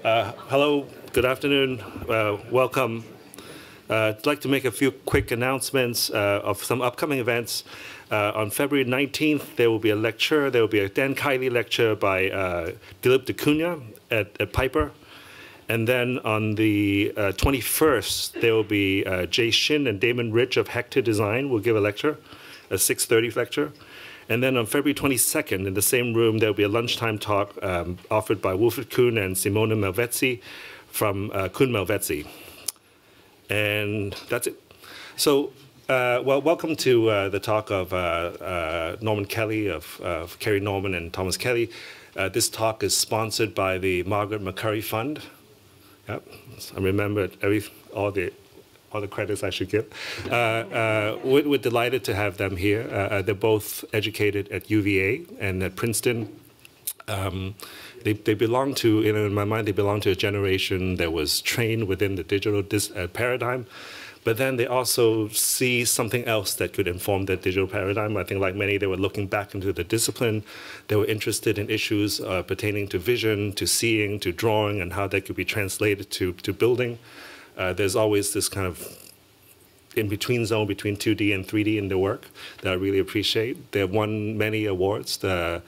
Hello, good afternoon, welcome. I'd like to make a few quick announcements of some upcoming events. On February 19th, there will be a lecture. There will be a Dan Kiley lecture by Dilip Dacunia at Piper. And then on the 21st, there will be Jay Shin and Damon Rich of Hector Design will give a lecture, a 6:30 lecture. And then on February 22nd, in the same room, there will be a lunchtime talk offered by Wilfred Kuhn and Simona Malvezzi from Kuhn Malvezzi. And that's it. So, well, welcome to the talk of Norman Kelley, of Carrie Norman and Thomas Kelley. This talk is sponsored by the Margaret McCurry Fund. Yep, I remembered all the credits I should give. We're delighted to have them here. They're both educated at UVA and at Princeton. They belong to, in my mind, they belong to a generation that was trained within the digital paradigm, but then they also see something else that could inform that digital paradigm. I think like many, they were looking back into the discipline. They were interested in issues pertaining to vision, to seeing, to drawing, and how that could be translated to building. There's always this kind of in-between zone between 2D and 3D in their work that I really appreciate. They've won many awards, the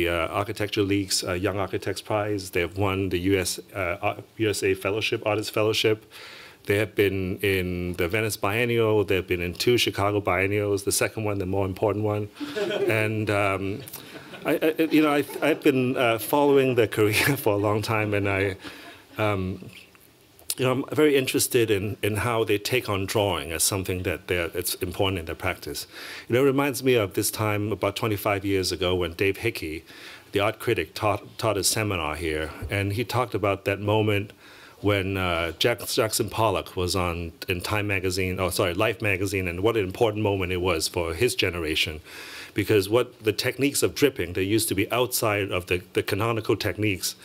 Architecture League's Young Architects Prize. They have won the USA Fellowship, Artist Fellowship. They have been in the Venice Biennial. They've been in 2 Chicago Biennials, the second one, the more important one. And I've been following their career for a long time, and I'm very interested in how they take on drawing as something that it's important in their practice. It reminds me of this time about 25 years ago when Dave Hickey, the art critic, taught a seminar here, and he talked about that moment when Jackson Pollock was in Time magazine, Life magazine, and what an important moment it was for his generation. Because what the techniques of dripping, they used to be outside of the canonical techniques,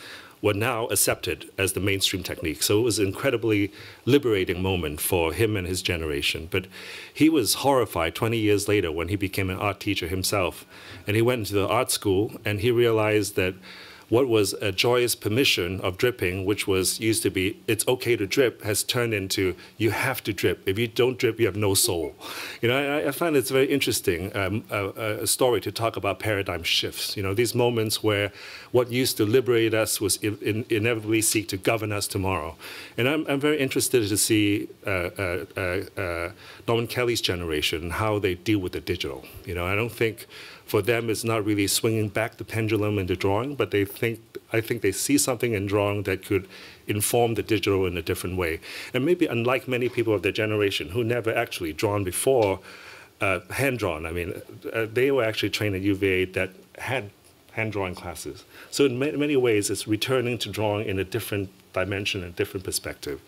were now accepted as the mainstream technique. So it was an incredibly liberating moment for him and his generation. But he was horrified 20 years later when he became an art teacher himself. And he went into the art school and he realized that what was a joyous permission of dripping, which was used to be, it's okay to drip, has turned into, you have to drip. If you don't drip, you have no soul. I find it's very interesting, a story to talk about paradigm shifts. These moments where what used to liberate us was inevitably seek to govern us tomorrow. And I'm very interested to see Norman Kelley's generation, how they deal with the digital. I don't think, for them, it's not really swinging back the pendulum into drawing, but I think they see something in drawing that could inform the digital in a different way. And maybe unlike many people of their generation who never actually drawn before, hand-drawn. I mean, they were actually trained at UVA that had hand-drawing classes. So in many ways, it's returning to drawing in a different dimension and different perspective.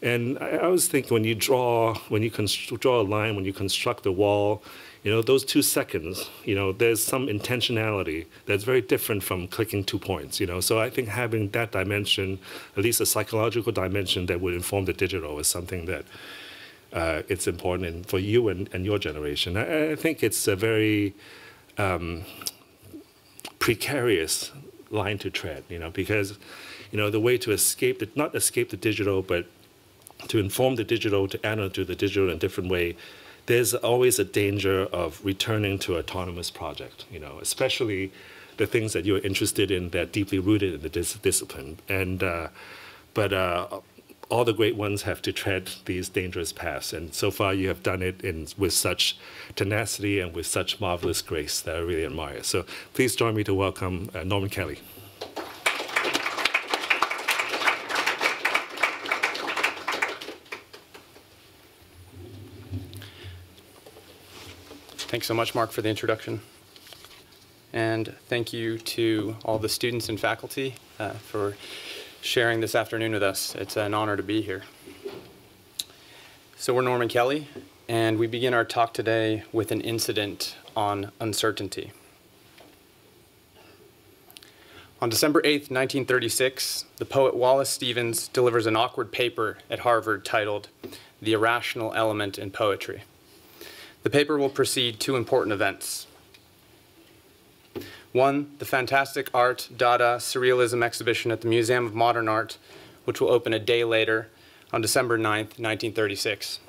And I always think when you draw a line, when you construct a wall, those 2 seconds, there's some intentionality that's very different from clicking 2 points, So I think having that dimension, at least a psychological dimension that would inform the digital, is something that it's important for you and your generation. I think it's a very precarious line to tread, because, the way to escape, not escape the digital, but to inform the digital, to enter to the digital in a different way, there's always a danger of returning to autonomous project, especially the things that you're interested in that are deeply rooted in the discipline. And but all the great ones have to tread these dangerous paths, and so far you have done it with such tenacity and with such marvelous grace that I really admire. So please join me to welcome Norman Kelley. Thanks so much, Mark, for the introduction. And thank you to all the students and faculty for sharing this afternoon with us. It's an honor to be here. So we're Norman Kelley, and we begin our talk today with an incident on uncertainty. On December 8th, 1936, the poet Wallace Stevens delivers an awkward paper at Harvard titled "The Irrational Element in Poetry." The paper will precede 2 important events. One, the fantastic art, Dada, Surrealism exhibition at the Museum of Modern Art, which will open a day later on December 9th, 1936.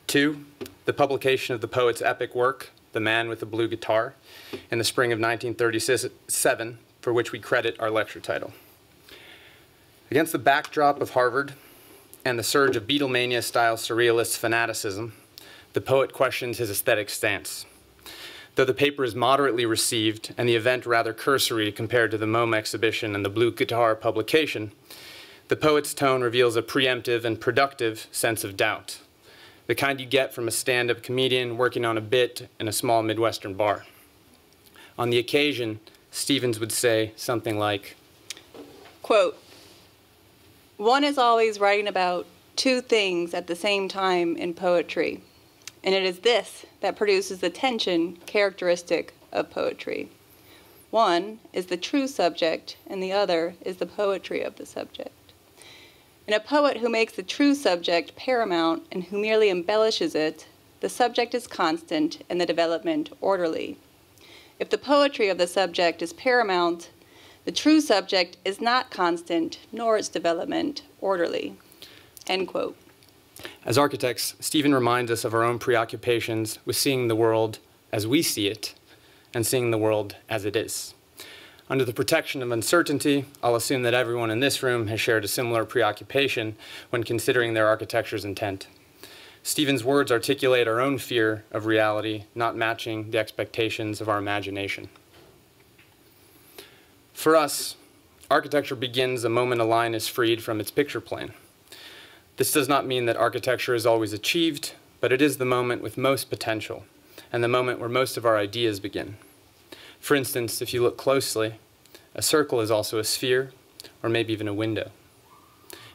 Two, the publication of the poet's epic work, The Man with the Blue Guitar, in the spring of 1937, for which we credit our lecture title. Against the backdrop of Harvard and the surge of Beatlemania-style surrealist fanaticism, the poet questions his aesthetic stance. Though the paper is moderately received and the event rather cursory compared to the MoMA exhibition and the Blue Guitar publication, the poet's tone reveals a preemptive and productive sense of doubt, the kind you get from a stand-up comedian working on a bit in a small Midwestern bar. On the occasion, Stevens would say something like, quote, "One is always writing about two things at the same time in poetry, and it is this that produces the tension characteristic of poetry. One is the true subject, and the other is the poetry of the subject. In a poet who makes the true subject paramount and who merely embellishes it, the subject is constant and the development orderly. If the poetry of the subject is paramount, the true subject is not constant, nor its development orderly." End quote. As architects, Stephen reminds us of our own preoccupations with seeing the world as we see it and seeing the world as it is. Under the protection of uncertainty, I'll assume that everyone in this room has shared a similar preoccupation when considering their architecture's intent. Stephen's words articulate our own fear of reality not matching the expectations of our imagination. For us, architecture begins the moment a line is freed from its picture plane. This does not mean that architecture is always achieved, but it is the moment with most potential, and the moment where most of our ideas begin. For instance, if you look closely, a circle is also a sphere, or maybe even a window.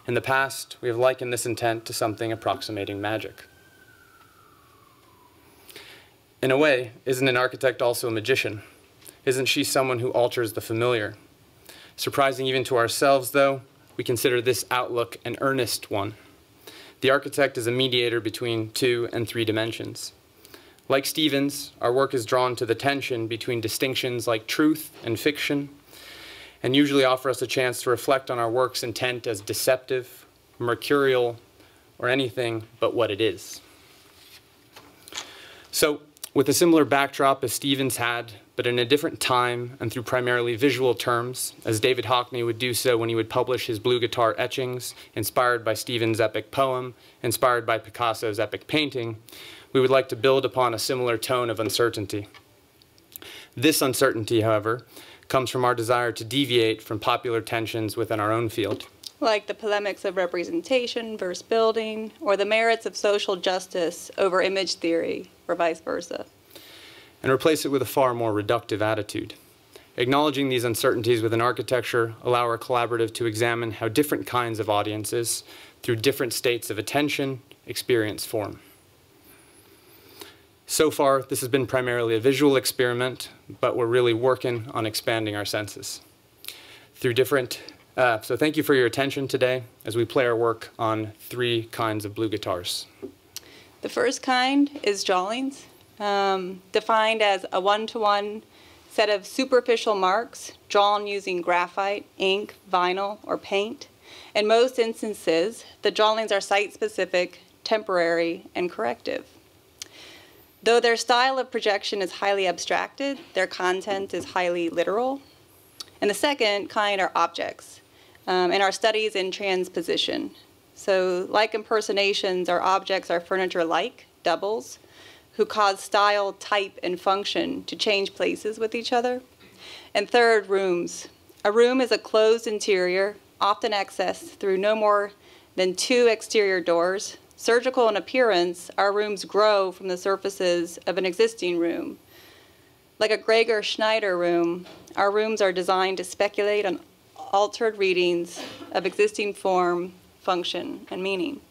In the past, we have likened this intent to something approximating magic. In a way, isn't an architect also a magician? Isn't she someone who alters the familiar? Surprising even to ourselves, though, we consider this outlook an earnest one. The architect is a mediator between 2 and 3 dimensions. Like Stevens, our work is drawn to the tension between distinctions like truth and fiction, and usually offer us a chance to reflect on our work's intent as deceptive, mercurial, or anything but what it is. So, with a similar backdrop as Stevens had, but in a different time and through primarily visual terms, as David Hockney would do so when he would publish his blue guitar etchings, inspired by Stevens' epic poem, inspired by Picasso's epic painting, we would like to build upon a similar tone of uncertainty. This uncertainty, however, comes from our desire to deviate from popular tensions within our own field. Like the polemics of representation versus building, or the merits of social justice over image theory, or vice versa. And replace it with a far more reductive attitude. Acknowledging these uncertainties within architecture allow our collaborative to examine how different kinds of audiences, through different states of attention, experience form. So far, this has been primarily a visual experiment, but we're really working on expanding our senses. So thank you for your attention today as we play our work on 3 kinds of blue guitars. The first kind is drawings, defined as a one-to-one set of superficial marks drawn using graphite, ink, vinyl, or paint. In most instances, the drawings are site-specific, temporary, and corrective. Though their style of projection is highly abstracted, their content is highly literal. And the second kind are objects, in our studies in transposition. So like impersonations, our objects are furniture-like, doubles, who cause style, type, and function to change places with each other. And third, rooms. A room is a closed interior, often accessed through no more than 2 exterior doors. Surgical in appearance, our rooms grow from the surfaces of an existing room. Like a Gregor Schneider room, our rooms are designed to speculate on altered readings of existing form, function, and meaning.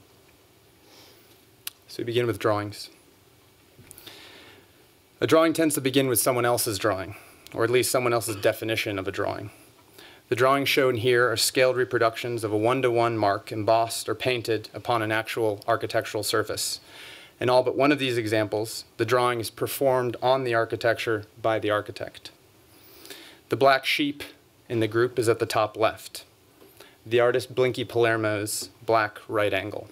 So we begin with drawings. A drawing tends to begin with someone else's drawing, or at least someone else's definition of a drawing. The drawings shown here are scaled reproductions of a one-to-one mark embossed or painted upon an actual architectural surface. In all but one of these examples, the drawing is performed on the architecture by the architect. The black sheep in the group is at the top left, the artist Blinky Palermo's black right angle.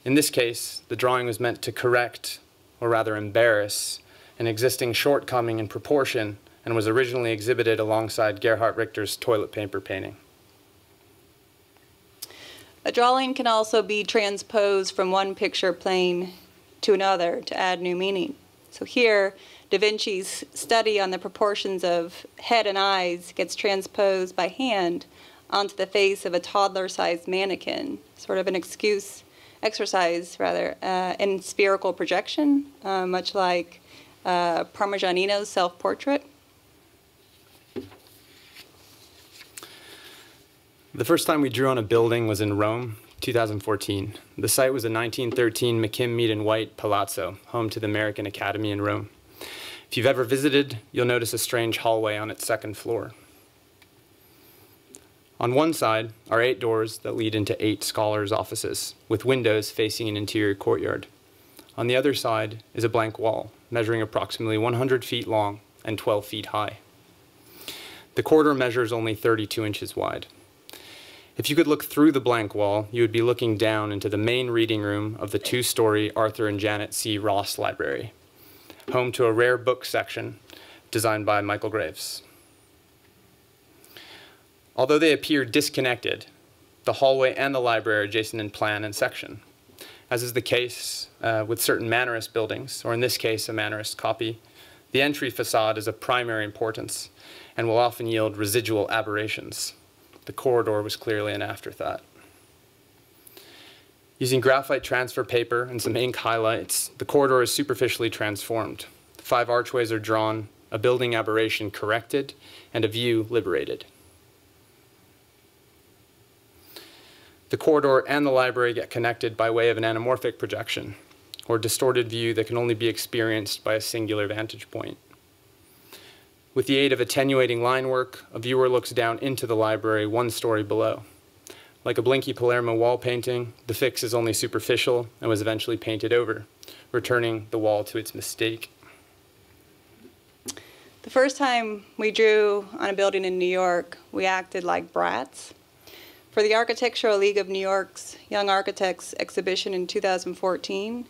In this case, the drawing was meant to correct, or rather embarrass, an existing shortcoming in proportion and was originally exhibited alongside Gerhard Richter's toilet paper painting. A drawing can also be transposed from one picture plane to another to add new meaning. So here, Da Vinci's study on the proportions of head and eyes gets transposed by hand onto the face of a toddler-sized mannequin, sort of an exercise in spherical projection, much like Parmigianino's self-portrait. The first time we drew on a building was in Rome, 2014. The site was a 1913 McKim, Mead & White Palazzo, home to the American Academy in Rome. If you've ever visited, you'll notice a strange hallway on its second floor. On one side are 8 doors that lead into 8 scholars' offices, with windows facing an interior courtyard. On the other side is a blank wall, measuring approximately 100 feet long and 12 feet high. The corridor measures only 32 inches wide. If you could look through the blank wall, you would be looking down into the main reading room of the 2-story Arthur and Janet C. Ross Library, home to a rare book section designed by Michael Graves. Although they appear disconnected, the hallway and the library are adjacent in plan and section. As is the case with certain Mannerist buildings, or in this case, a Mannerist copy, the entry facade is of primary importance and will often yield residual aberrations. The corridor was clearly an afterthought. Using graphite transfer paper and some ink highlights, the corridor is superficially transformed. 5 archways are drawn, a building aberration corrected, and a view liberated. The corridor and the library get connected by way of an anamorphic projection, or distorted view that can only be experienced by a singular vantage point. With the aid of attenuating line work, a viewer looks down into the library 1 story below. Like a Blinky Palermo wall painting, the fix is only superficial and was eventually painted over, returning the wall to its mistake. The first time we drew on a building in New York, we acted like brats. For the Architectural League of New York's Young Architects exhibition in 2014,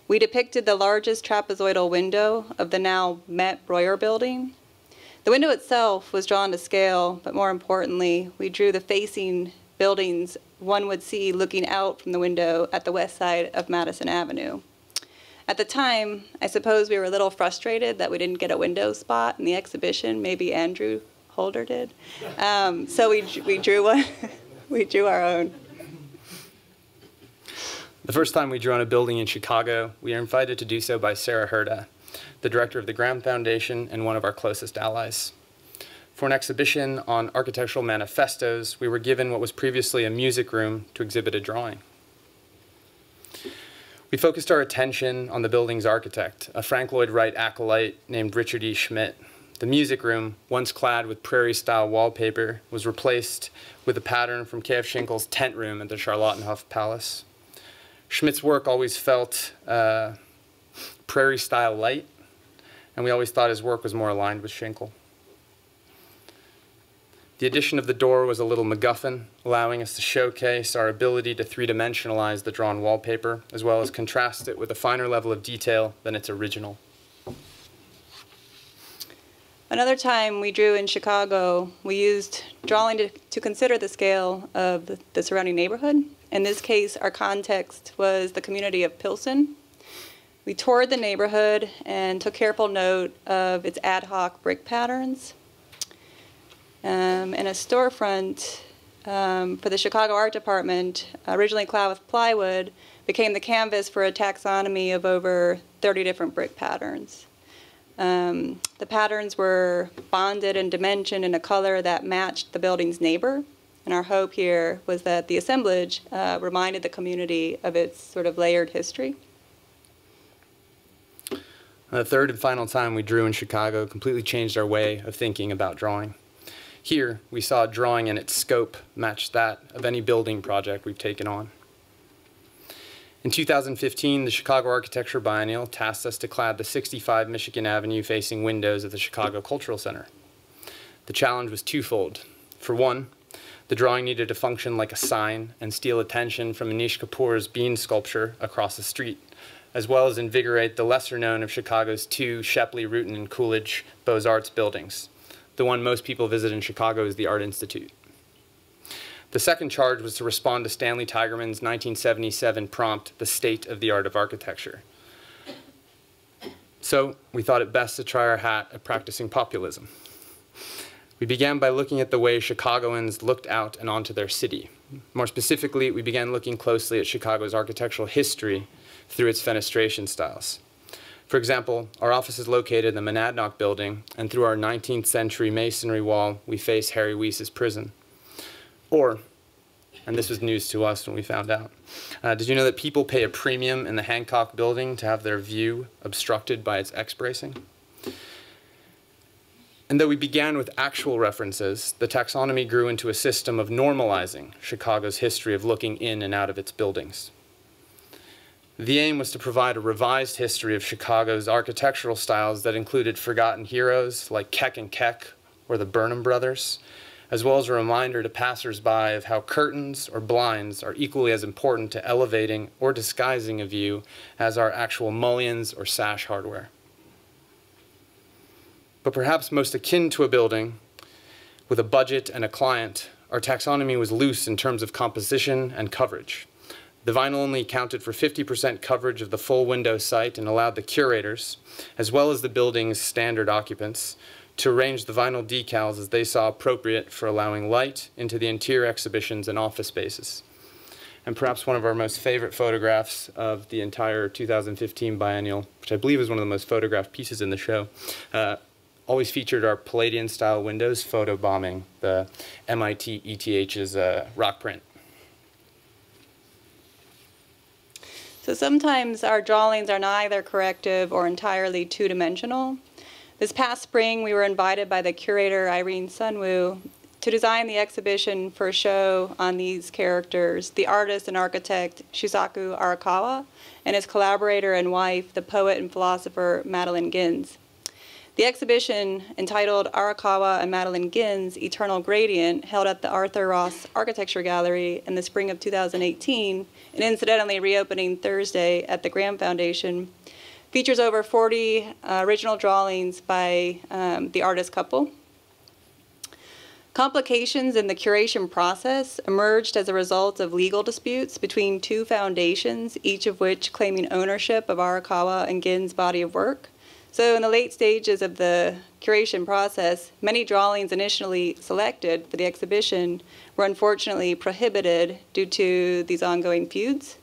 we depicted the largest trapezoidal window of the now Met Breuer building. The window itself was drawn to scale, but more importantly, we drew the facing buildings one would see looking out from the window at the west side of Madison Avenue. At the time, I suppose we were a little frustrated that we didn't get a window spot in the exhibition. Maybe Andrew Holder did. So we drew one. We drew our own. The first time we drew on a building in Chicago, we were invited to do so by Sarah Herda, the director of the Graham Foundation and one of our closest allies. For an exhibition on architectural manifestos, we were given what was previously a music room to exhibit a drawing. We focused our attention on the building's architect, a Frank Lloyd Wright acolyte named Richard E. Schmidt. The music room, once clad with prairie-style wallpaper, was replaced with a pattern from K.F. Schinkel's tent room at the Charlottenhof Palace. Schmidt's work always felt prairie-style light, and we always thought his work was more aligned with Schinkel. The addition of the door was a little MacGuffin, allowing us to showcase our ability to 3-dimensionalize the drawn wallpaper, as well as contrast it with a finer level of detail than its original. Another time we drew in Chicago, we used drawing to consider the scale of the surrounding neighborhood. In this case, our context was the community of Pilsen. We toured the neighborhood and took careful note of its ad hoc brick patterns. And a storefront for the Chicago Art Department, originally clad with plywood, became the canvas for a taxonomy of over 30 different brick patterns. The patterns were bonded and dimensioned in a color that matched the building's neighbor. And our hope here was that the assemblage reminded the community of its sort of layered history. The third and final time we drew in Chicago completely changed our way of thinking about drawing. Here, we saw a drawing and its scope matched that of any building project we've taken on. In 2015, the Chicago Architecture Biennial tasked us to clad the 65 Michigan Avenue facing windows of the Chicago Cultural Center. The challenge was twofold. For one, the drawing needed to function like a sign and steal attention from Anish Kapoor's bean sculpture across the street, as well as invigorate the lesser known of Chicago's two Shepley, Rutan, and Coolidge Beaux-Arts buildings. The one most people visit in Chicago is the Art Institute. The second charge was to respond to Stanley Tigerman's 1977 prompt, The State of the Art of Architecture. So we thought it best to try our hat at practicing populism. We began by looking at the way Chicagoans looked out and onto their city. More specifically, we began looking closely at Chicago's architectural history through its fenestration styles. For example, our office is located in the Monadnock building, and through our 19th century masonry wall, we face Harry Weiss's prison. Or, and this was news to us when we found out, did you know that people pay a premium in the Hancock building to have their view obstructed by its X-bracing? And though we began with actual references, the taxonomy grew into a system of normalizing Chicago's history of looking in and out of its buildings. The aim was to provide a revised history of Chicago's architectural styles that included forgotten heroes like Keck and Keck or the Burnham brothers, as well as a reminder to passers-by of how curtains or blinds are equally as important to elevating or disguising a view as our actual mullions or sash hardware. But perhaps most akin to a building, with a budget and a client, our taxonomy was loose in terms of composition and coverage. The vinyl only accounted for 50% coverage of the full window site and allowed the curators, as well as the building's standard occupants, to arrange the vinyl decals as they saw appropriate for allowing light into the interior exhibitions and office spaces. And perhaps one of our most favorite photographs of the entire 2015 biennial, which I believe is one of the most photographed pieces in the show, always featured our Palladian-style windows photobombing the MIT ETH's rock print. So sometimes our drawings are neither corrective or entirely two-dimensional. This past spring, we were invited by the curator, Irene Sunwoo, to design the exhibition for a show on these characters, the artist and architect Shusaku Arakawa, and his collaborator and wife, the poet and philosopher Madeline Gins. The exhibition, entitled Arakawa and Madeline Gins' Eternal Gradient, held at the Arthur Ross Architecture Gallery in the spring of 2018, and incidentally reopening Thursday at the Graham Foundation, features over 40 original drawings by the artist couple. Complications in the curation process emerged as a result of legal disputes between two foundations, each of which claiming ownership of Arakawa and Gins' body of work. So in the late stages of the curation process, many drawings initially selected for the exhibition were unfortunately prohibited due to these ongoing feuds,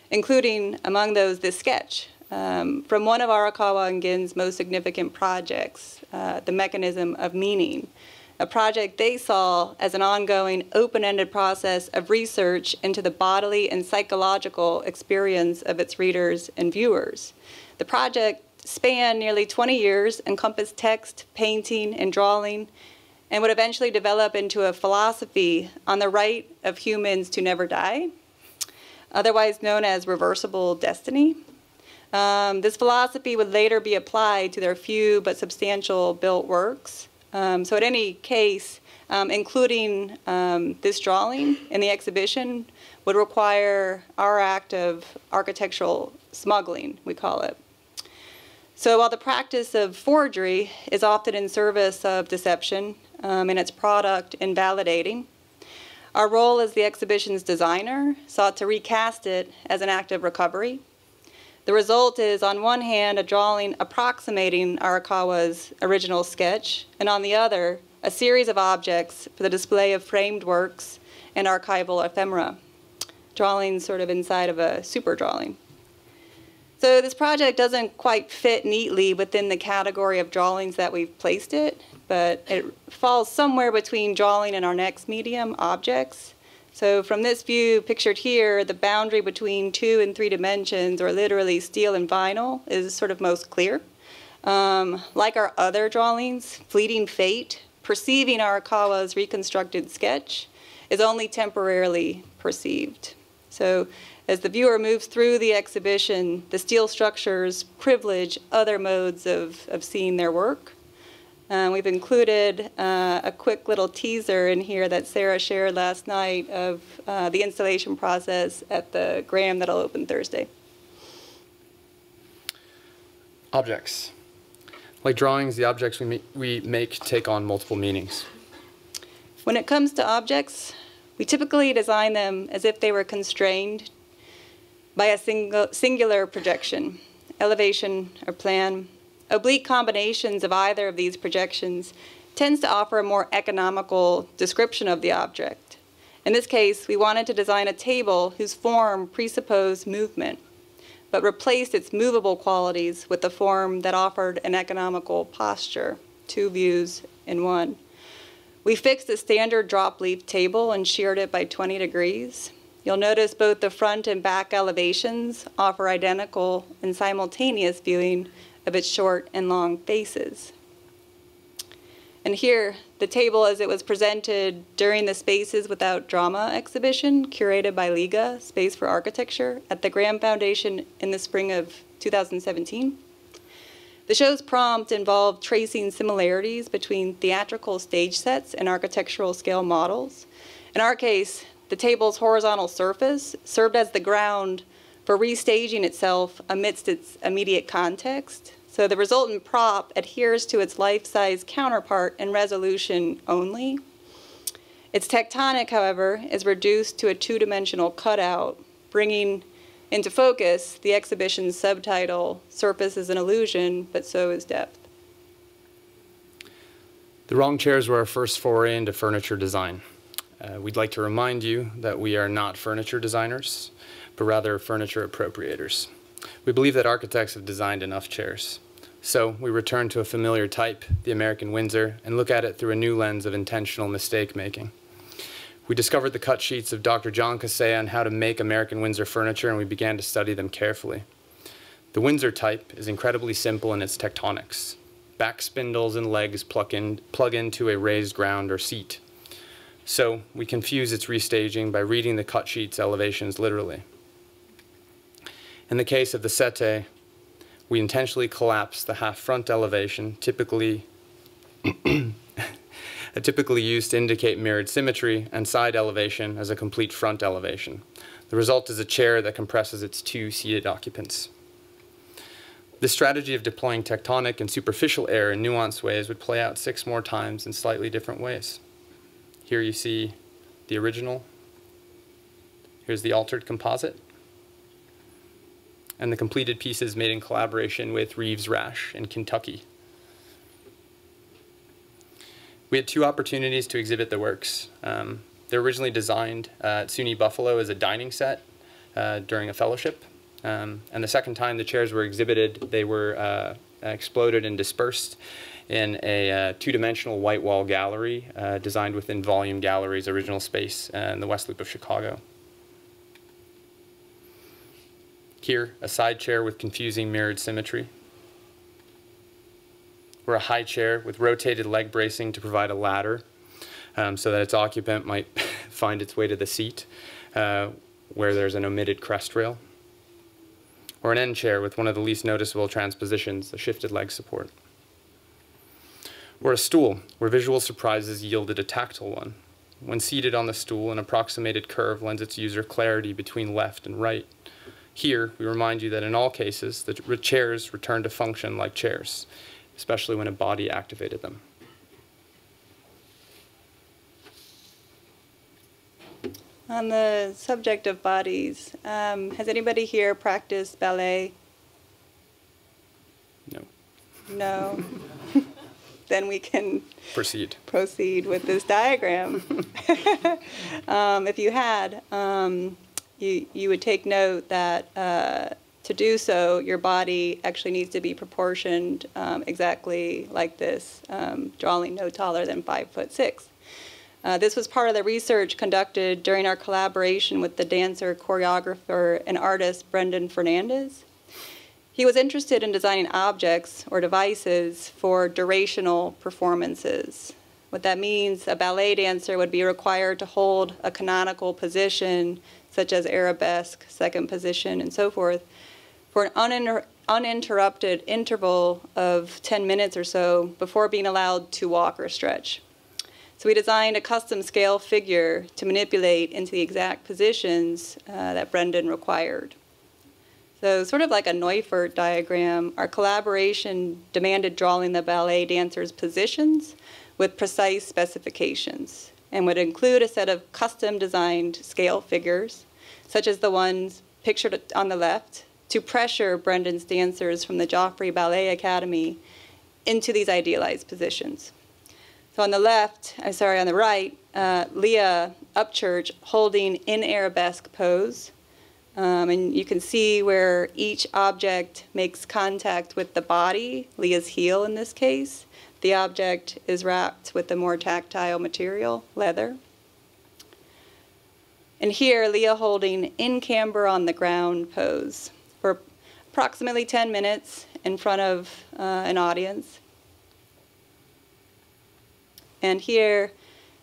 including among those this sketch, from one of Arakawa and Gins' most significant projects, The Mechanism of Meaning, a project they saw as an ongoing open-ended process of research into the bodily and psychological experience of its readers and viewers. The project spanned nearly 20 years, encompassed text, painting, and drawing, and would eventually develop into a philosophy on the right of humans to never die, otherwise known as Reversible Destiny. This philosophy would later be applied to their few but substantial built works. So in any case, including this drawing in the exhibition would require our act of architectural smuggling, we call it. So while the practice of forgery is often in service of deception and its product invalidating, our role as the exhibition's designer sought to recast it as an act of recovery. The result is, on one hand, a drawing approximating Arakawa's original sketch, and on the other, a series of objects for the display of framed works and archival ephemera, drawings sort of inside of a super drawing. So this project doesn't quite fit neatly within the category of drawings that we've placed it, but it falls somewhere between drawing and our next medium, objects. So from this view pictured here, the boundary between 2 and 3 dimensions, or literally steel and vinyl, is sort of most clear. Like our other drawings, Fleeting Fate, perceiving Arakawa's reconstructed sketch, is only temporarily perceived. So as the viewer moves through the exhibition, the steel structures privilege other modes of seeing their work. We've included a quick little teaser in here that Sarah shared last night of the installation process at the Graham that'll open Thursday. Objects. Like drawings, the objects we make take on multiple meanings. When it comes to objects, we typically design them as if they were constrained by a singular projection, elevation, or plan. Oblique combinations of either of these projections tends to offer a more economical description of the object. In this case, we wanted to design a table whose form presupposed movement, but replaced its movable qualities with a form that offered an economical posture, 2 views in 1. We fixed a standard drop leaf table and sheared it by 20 degrees. You'll notice both the front and back elevations offer identical and simultaneous viewing of its short and long faces. And here, the table as it was presented during the Spaces Without Drama exhibition curated by Liga, Space for Architecture, at the Graham Foundation in the spring of 2017. The show's prompt involved tracing similarities between theatrical stage sets and architectural scale models. In our case, the table's horizontal surface served as the ground for restaging itself amidst its immediate context. So the resultant prop adheres to its life-size counterpart in resolution only. Its tectonic, however, is reduced to a 2-dimensional cutout, bringing into focus the exhibition's subtitle, Surface is an Illusion, but so is Depth. The wrong chairs were our first foray into furniture design. We'd like to remind you that we are not furniture designers, but rather furniture appropriators. We believe that architects have designed enough chairs. So we return to a familiar type, the American Windsor, and look at it through a new lens of intentional mistake-making. We discovered the cut sheets of Dr. John Casea on how to make American Windsor furniture, and we began to study them carefully. The Windsor type is incredibly simple in its tectonics. Back spindles and legs plug into a raised ground or seat. So we confuse its restaging by reading the cut sheet's elevations literally. In the case of the settee, we intentionally collapse the half front elevation, typically used to indicate mirrored symmetry, and side elevation as a complete front elevation. The result is a chair that compresses its 2 seated occupants. This strategy of deploying tectonic and superficial air in nuanced ways would play out 6 more times in slightly different ways. Here you see the original. Here's the altered composite. And the completed pieces made in collaboration with Reeves Rash in Kentucky. We had 2 opportunities to exhibit the works. They were originally designed at SUNY Buffalo as a dining set during a fellowship. And the second time the chairs were exhibited, they were exploded and dispersed in a 2-dimensional white wall gallery designed within Volume Gallery's original space in the West Loop of Chicago. Here, a side chair with confusing mirrored symmetry, or a high chair with rotated leg bracing to provide a ladder so that its occupant might find its way to the seat where there's an omitted crest rail, or an end chair with one of the least noticeable transpositions, a shifted leg support, or a stool where visual surprises yielded a tactile one. When seated on the stool, an approximated curve lends its user clarity between left and right. Here, we remind you that in all cases, the chairs return to function like chairs, especially when a body activated them. On the subject of bodies, has anybody here practiced ballet? No. No. Then we can proceed with this diagram. If you had, you would take note that to do so, your body actually needs to be proportioned exactly like this, drawing no taller than 5'6". This was part of the research conducted during our collaboration with the dancer, choreographer, and artist Brendan Fernandes. He was interested in designing objects or devices for durational performances. What that means, a ballet dancer would be required to hold a canonical position, such as arabesque, second position, and so forth, for an uninterrupted interval of 10 minutes or so before being allowed to walk or stretch. So we designed a custom scale figure to manipulate into the exact positions that Brendan required. So sort of like a Neufert diagram, our collaboration demanded drawing the ballet dancer's positions with precise specifications and would include a set of custom designed scale figures, such as the ones pictured on the left, to pressure Brendan's dancers from the Joffrey Ballet Academy into these idealized positions. So on the right, Leah Upchurch holding in arabesque pose. And you can see where each object makes contact with the body, Leah's heel in this case. The object is wrapped with the more tactile material, leather. And here, Leah holding in camber on the ground pose for approximately 10 minutes in front of an audience. And here,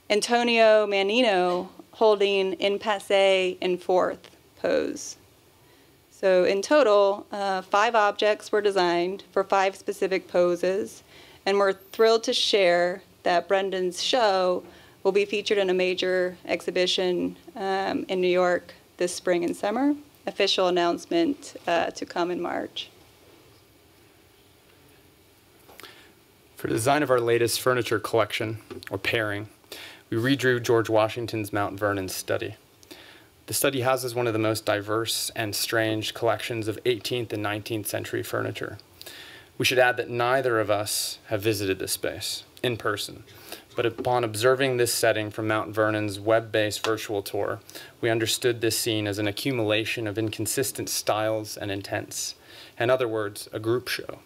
Antonio Mannino holding in passe in fourth pose. So in total, 5 objects were designed for 5 specific poses, and we're thrilled to share that Brendan's show will be featured in a major exhibition in New York this spring and summer. Official announcement to come in March. For the design of our latest furniture collection, or pairing, we redrew George Washington's Mount Vernon study. The study houses one of the most diverse and strange collections of 18th and 19th century furniture. We should add that neither of us have visited this space in person, but upon observing this setting from Mount Vernon's web-based virtual tour, we understood this scene as an accumulation of inconsistent styles and intents. In other words, a group show.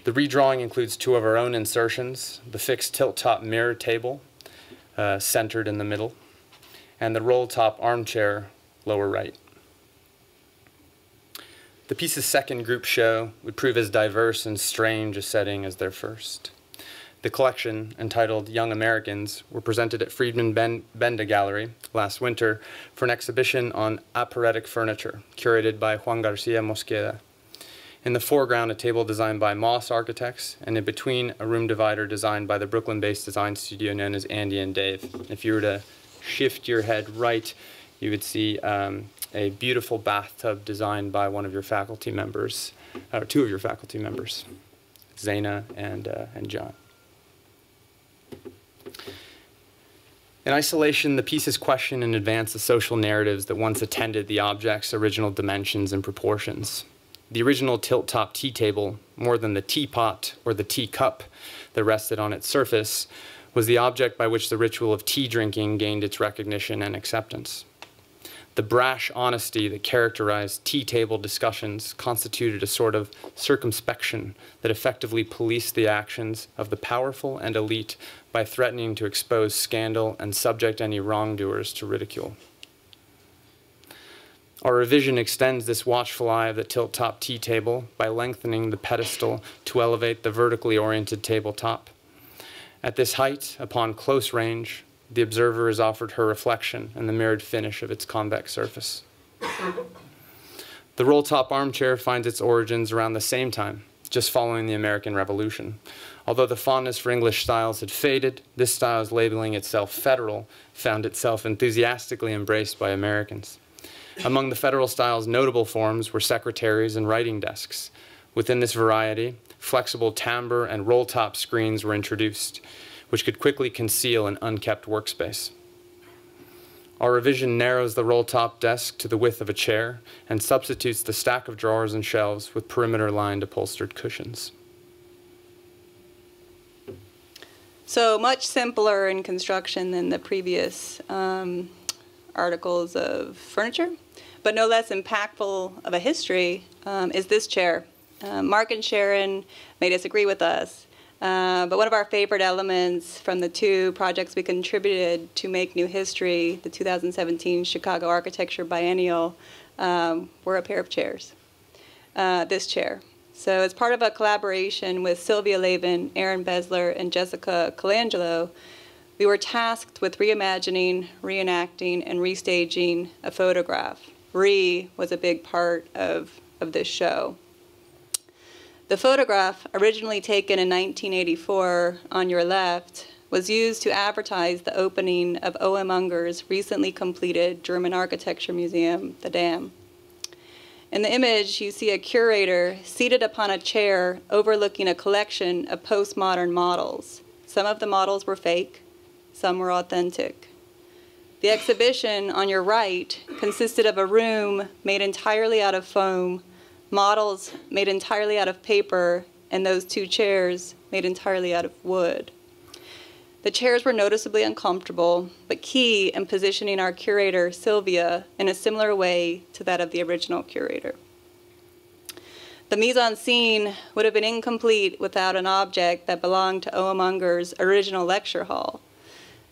The redrawing includes 2 of our own insertions, the fixed tilt-top mirror table, centered in the middle, and the roll-top armchair, lower right. The piece's second group show would prove as diverse and strange a setting as their first. The collection, entitled Young Americans, were presented at Friedman Benda Gallery last winter for an exhibition on aporetic furniture, curated by Juan Garcia Mosqueda. In the foreground, a table designed by Moss Architects, and in between, a room divider designed by the Brooklyn-based design studio known as Andy and Dave. If you were to shift your head right, you would see a beautiful bathtub designed by one of your faculty members, or 2 of your faculty members, Zaina and John. In isolation, the pieces question and advance the social narratives that once attended the object's original dimensions and proportions. The original tilt-top tea table, more than the teapot or the teacup that rested on its surface, was the object by which the ritual of tea drinking gained its recognition and acceptance. The brash honesty that characterized tea table discussions constituted a sort of circumspection that effectively policed the actions of the powerful and elite by threatening to expose scandal and subject any wrongdoers to ridicule. Our revision extends this watchful eye of the tilt-top tea table by lengthening the pedestal to elevate the vertically oriented tabletop. At this height, upon close range, the observer is offered her reflection and the mirrored finish of its convex surface. The roll-top armchair finds its origins around the same time, just following the American Revolution. Although the fondness for English styles had faded, this style's labeling itself federal found itself enthusiastically embraced by Americans. Among the federal style's notable forms were secretaries and writing desks. Within this variety, flexible timbre and roll-top screens were introduced, which could quickly conceal an unkept workspace. Our revision narrows the roll-top desk to the width of a chair and substitutes the stack of drawers and shelves with perimeter-lined upholstered cushions. So much simpler in construction than the previous articles of furniture, but no less impactful of a history is this chair. Mark and Sharon may disagree with us, but one of our favorite elements from the 2 projects we contributed to make new history, the 2017 Chicago Architecture Biennial, were a pair of chairs. This chair. So as part of a collaboration with Sylvia Lavin, Aaron Besler, and Jessica Colangelo, we were tasked with reimagining, reenacting, and restaging a photograph. Was a big part of this show. The photograph, originally taken in 1984 on your left, was used to advertise the opening of O.M. Unger's recently completed German Architecture Museum, the Dam. In the image, you see a curator seated upon a chair overlooking a collection of postmodern models. Some of the models were fake, some were authentic. The exhibition on your right consisted of a room made entirely out of foam, models made entirely out of paper, and those two chairs made entirely out of wood. The chairs were noticeably uncomfortable, but key in positioning our curator, Sylvia, in a similar way to that of the original curator. The mise-en-scene would have been incomplete without an object that belonged to O.M. Unger's original lecture hall.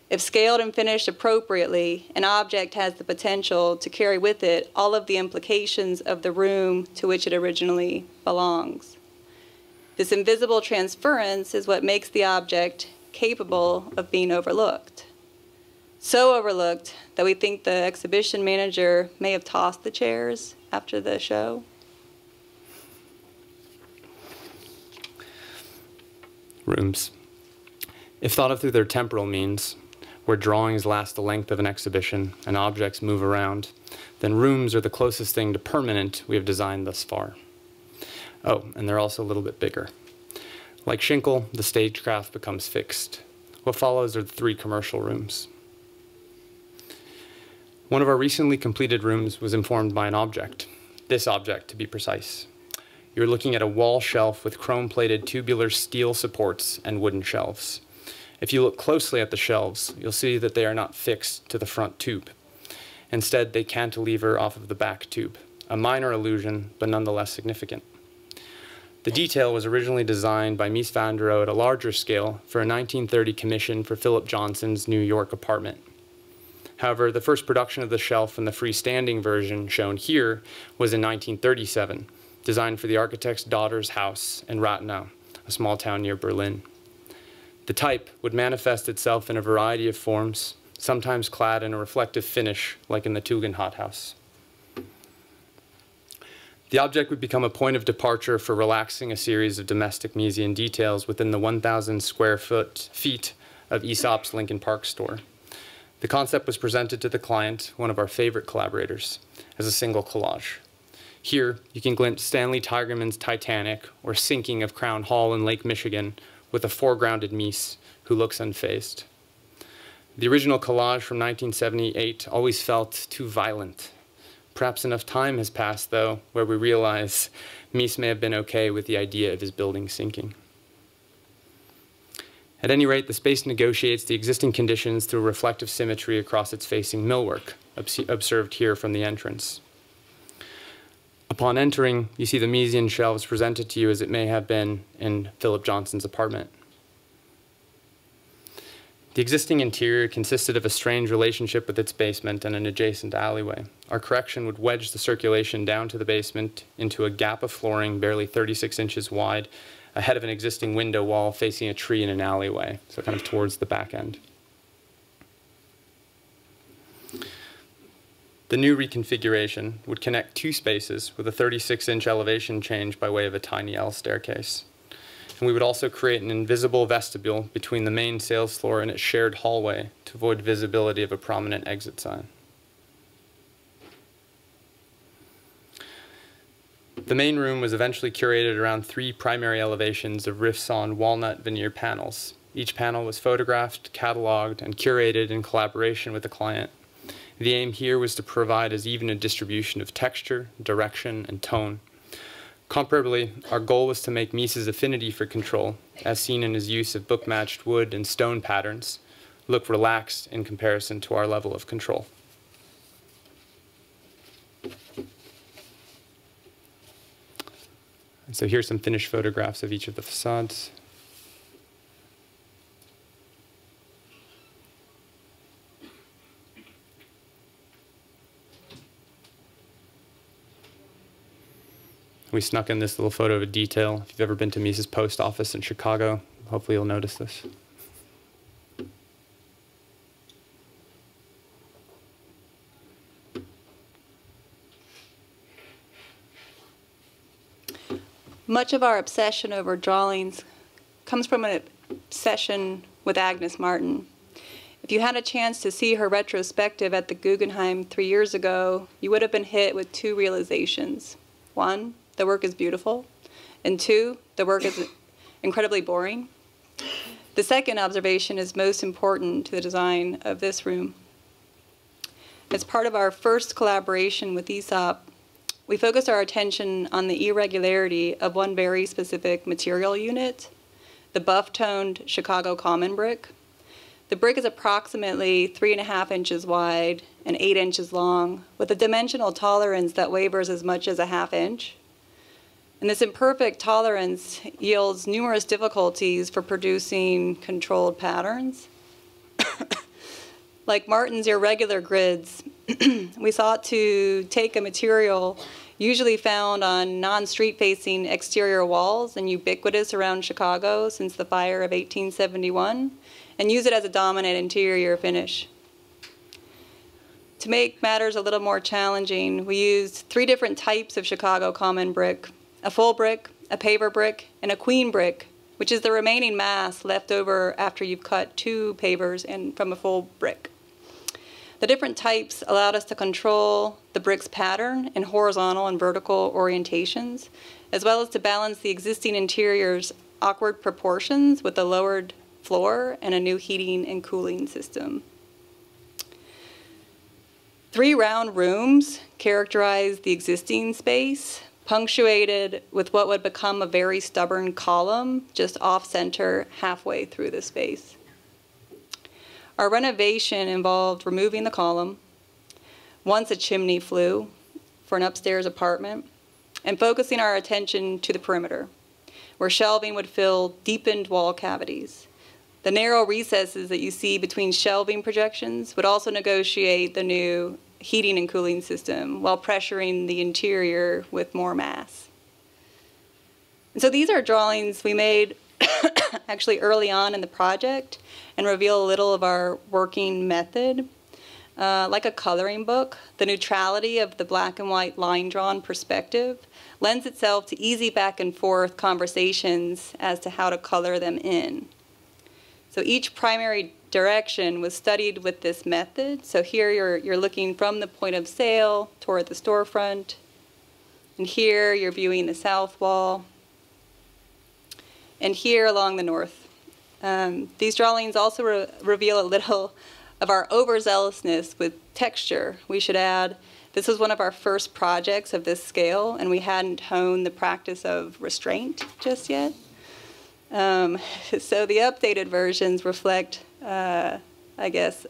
If scaled and finished appropriately, an object has the potential to carry with it all of the implications of the room to which it originally belongs. This invisible transference is what makes the object capable of being overlooked. So overlooked that we think the exhibition manager may have tossed the chairs after the show. Rooms. If thought of through their temporal means, where drawings last the length of an exhibition and objects move around, then rooms are the closest thing to permanent we have designed thus far. Oh, and they're also a little bit bigger. Like Schinkel, the stagecraft becomes fixed. What follows are the 3 commercial rooms. One of our recently completed rooms was informed by an object, this object to be precise. You're looking at a wall shelf with chrome-plated tubular steel supports and wooden shelves. If you look closely at the shelves, you'll see that they are not fixed to the front tube. Instead, they cantilever off of the back tube, a minor illusion, but nonetheless significant. The detail was originally designed by Mies van der Rohe at a larger scale for a 1930 commission for Philip Johnson's New York apartment. However, the first production of the shelf in the freestanding version shown here was in 1937, designed for the architect's daughter's house in Rathenau, a small town near Berlin. The type would manifest itself in a variety of forms, sometimes clad in a reflective finish like in the Tugendhat house. The object would become a point of departure for relaxing a series of domestic Miesian details within the 1,000 square feet of Aesop's Lincoln Park store. The concept was presented to the client, one of our favorite collaborators, as a single collage. Here, you can glimpse Stanley Tigerman's Titanic or Sinking of Crown Hall in Lake Michigan with a foregrounded Mies who looks unfazed. The original collage from 1978 always felt too violent. Perhaps enough time has passed, though, where we realize Mies may have been okay with the idea of his building sinking. At any rate, the space negotiates the existing conditions through reflective symmetry across its facing millwork, observed here from the entrance. Upon entering, you see the Miesian shelves presented to you as it may have been in Philip Johnson's apartment. The existing interior consisted of a strange relationship with its basement and an adjacent alleyway. Our correction would wedge the circulation down to the basement into a gap of flooring barely 36 inches wide, ahead of an existing window wall facing a tree in an alleyway, so kind of towards the back end. The new reconfiguration would connect 2 spaces with a 36-inch elevation change by way of a tiny L staircase. And we would also create an invisible vestibule between the main sales floor and its shared hallway to avoid visibility of a prominent exit sign. The main room was eventually curated around 3 primary elevations of riffs-on walnut veneer panels. Each panel was photographed, cataloged, and curated in collaboration with the client. The aim here was to provide as even a distribution of texture, direction, and tone. Comparably, our goal was to make Mies's affinity for control, as seen in his use of book-matched wood and stone patterns, look relaxed in comparison to our level of control. And so here's some finished photographs of each of the facades. We snuck in this little photo of a detail. If you've ever been to Mises Post Office in Chicago, hopefully you'll notice this. Much of our obsession over drawings comes from an obsession with Agnes Martin. If you had a chance to see her retrospective at the Guggenheim 3 years ago, you would have been hit with two realizations. One, the work is beautiful, and two, the work is incredibly boring. The second observation is most important to the design of this room. As part of our first collaboration with Aesop, we focused our attention on the irregularity of one very specific material unit, the buff-toned Chicago common brick. The brick is approximately 3.5 inches wide and 8 inches long, with a dimensional tolerance that wavers as much as a ½ inch. And this imperfect tolerance yields numerous difficulties for producing controlled patterns. Like Martin's irregular grids, we sought to take a material usually found on non-street facing exterior walls and ubiquitous around Chicago since the fire of 1871, and use it as a dominant interior finish. To make matters a little more challenging, we used 3 different types of Chicago common brick: a full brick, a paver brick, and a queen brick, which is the remaining mass left over after you've cut 2 pavers and from a full brick. The different types allowed us to control the brick's pattern in horizontal and vertical orientations, as well as to balance the existing interior's awkward proportions with a lowered floor and a new heating and cooling system. 3 round rooms characterize the existing space, punctuated with what would become a very stubborn column just off-center halfway through the space. Our renovation involved removing the column, once a chimney flue for an upstairs apartment, and focusing our attention to the perimeter, where shelving would fill deepened wall cavities. The narrow recesses that you see between shelving projections would also negotiate the new heating and cooling system while pressuring the interior with more mass. And so these are drawings we made actually early on in the project and reveal a little of our working method. Like a coloring book, the neutrality of the black and white line-drawn perspective lends itself to easy back and forth conversations as to how to color them in. So each primary direction was studied with this method. So here you're looking from the point of sale toward the storefront, and here you're viewing the south wall, and here along the north. These drawings also reveal a little of our overzealousness with texture. We should add, this was one of our first projects of this scale, and we hadn't honed the practice of restraint just yet. So the updated versions reflect, I guess,